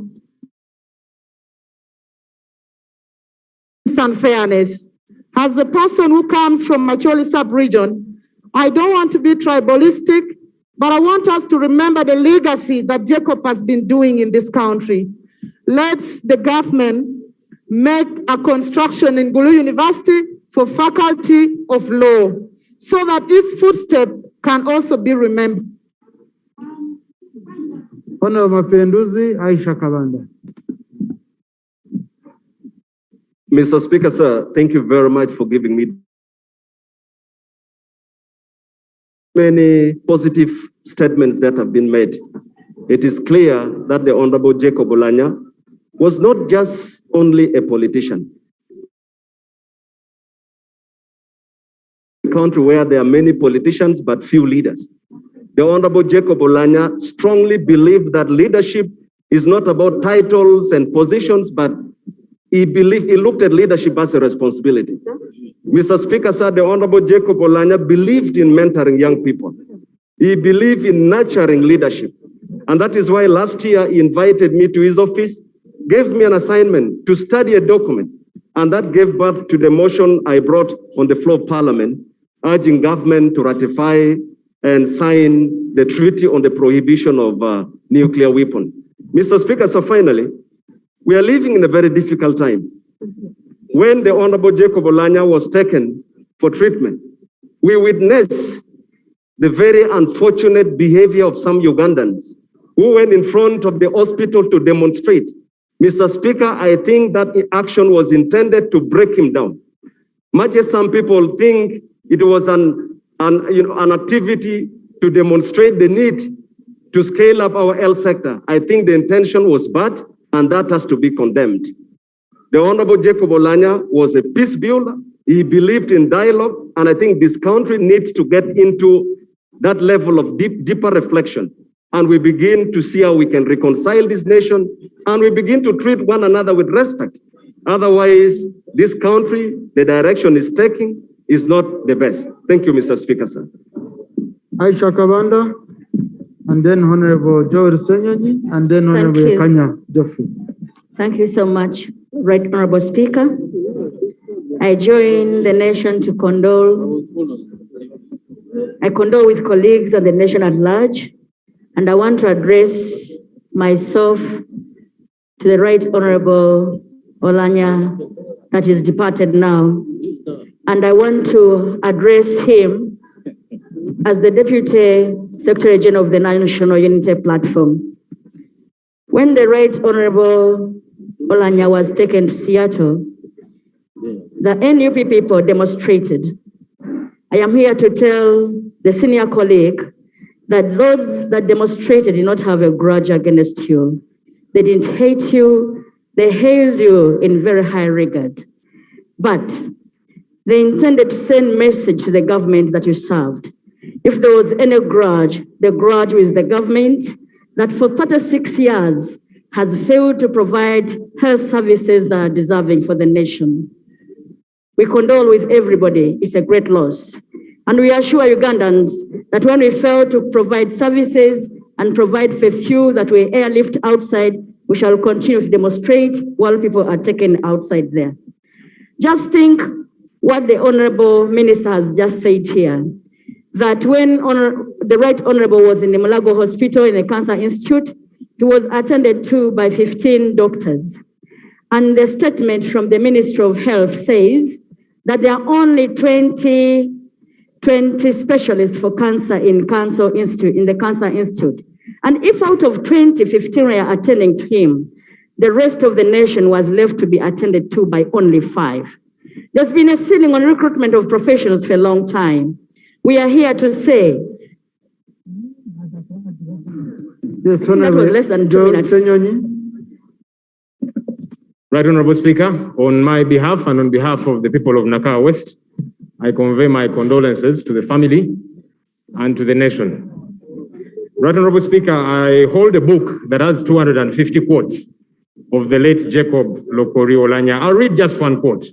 and fairness. As the person who comes from Macholi sub-region, I don't want to be tribalistic, but I want us to remember the legacy that Jacob has been doing in this country. Let the government make a construction in Gulu University for faculty of law, so that his footsteps can also be remembered. Honorable Mapenduzi Aisha Kabanda. Mr. Speaker, sir, thank you very much for giving me many positive statements that have been made. It is clear that the Honorable Jacob Oulanyah was not just only a politician. A country where there are many politicians but few leaders. The Honorable Jacob Oulanyah strongly believed that leadership is not about titles and positions, but he looked at leadership as a responsibility. Mr. Speaker, sir, the Honorable Jacob Oulanyah believed in mentoring young people. He believed in nurturing leadership. And that is why last year he invited me to his office, gave me an assignment to study a document. And that gave birth to the motion I brought on the floor of Parliament, urging government to ratify and sign the Treaty on the Prohibition of Nuclear Weapons. Mr. Speaker, so finally, we are living in a very difficult time. When the Honorable Jacob Oulanyah was taken for treatment, we witnessed the very unfortunate behavior of some Ugandans who went in front of the hospital to demonstrate. Mr. Speaker, I think that the action was intended to break him down. Much as some people think it was an activity to demonstrate the need to scale up our health sector, I think the intention was bad, and that has to be condemned. The Honorable Jacob Oulanyah was a peace builder. He believed in dialogue, and I think this country needs to get into that level of deeper reflection. And we begin to see how we can reconcile this nation, and we begin to treat one another with respect. Otherwise, this country, the direction it's taking, is not the best. Thank you, Mr. Speaker, sir. Aisha Kabanda, and then Honorable Joel Senyonyi, and then Honorable Kanya Joffrey. Thank you so much, Right Honorable Speaker. I join the nation to condole. I condole with colleagues and the nation at large, and I want to address myself to the Right Honorable Oulanyah that is departed now. And I want to address him as the Deputy Secretary General of the National Unity Platform. When the Right Honorable Oulanyah was taken to Seattle, the NUP people demonstrated. I am here to tell the senior colleague that those that demonstrated did not have a grudge against you. They didn't hate you. They hailed you in very high regard. But they intended to send a message to the government that you served. If there was any grudge, the grudge was the government that for 36 years has failed to provide health services that are deserving for the nation. We condole with everybody. It's a great loss. And we assure Ugandans that when we fail to provide services and provide for few that we airlift outside, we shall continue to demonstrate while people are taken outside there. Just think what the Honorable Minister has just said here, that when the Right Honorable was in the Mulago Hospital in the Cancer Institute, he was attended to by 15 doctors. And the statement from the Ministry of Health says that there are only 20 specialists for cancer in the Cancer Institute. And if out of 20, 15 were attending to him, the rest of the nation was left to be attended to by only 5. There's been a ceiling on recruitment of professionals for a long time. We are here to say Yes, that was less than 2 minutes. Right Honorable Speaker, on my behalf and on behalf of the people of Nakawa West, I convey my condolences to the family and to the nation. Right Honorable Speaker, I hold a book that has 250 quotes of the late Jacob OkoriOulanyah. I'll read just one quote.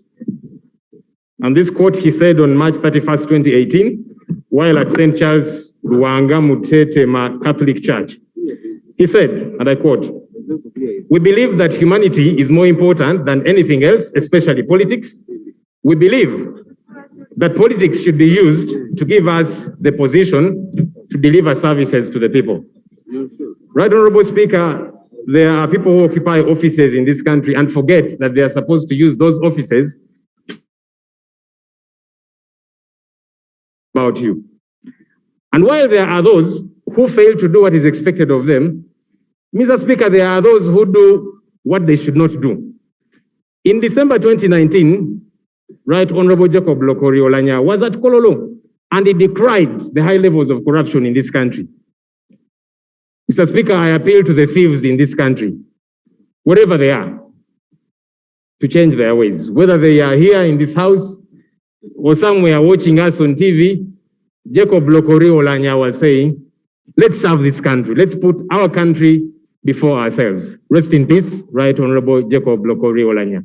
And this quote he said on March 31st, 2018, while at St. Charles Ruanga Mutetema Catholic Church. He said, and I quote, "We believe that humanity is more important than anything else, especially politics. We believe that politics should be used to give us the position to deliver services to the people." Right Honorable Speaker, there are people who occupy offices in this country and forget that they are supposed to use those offices about you. And while there are those who fail to do what is expected of them, Mr. Speaker, there are those who do what they should not do. In December 2019, Right Honorable Jacob OkoriOulanyah was at Kololo and he decried the high levels of corruption in this country. Mr. Speaker, I appeal to the thieves in this country, wherever they are, to change their ways, whether they are here in this house or somewhere watching us on TV. Jacob OkoriOulanyah was saying, let's serve this country. Let's put our country before ourselves. Rest in peace, Right Honorable Jacob OkoriOulanyah.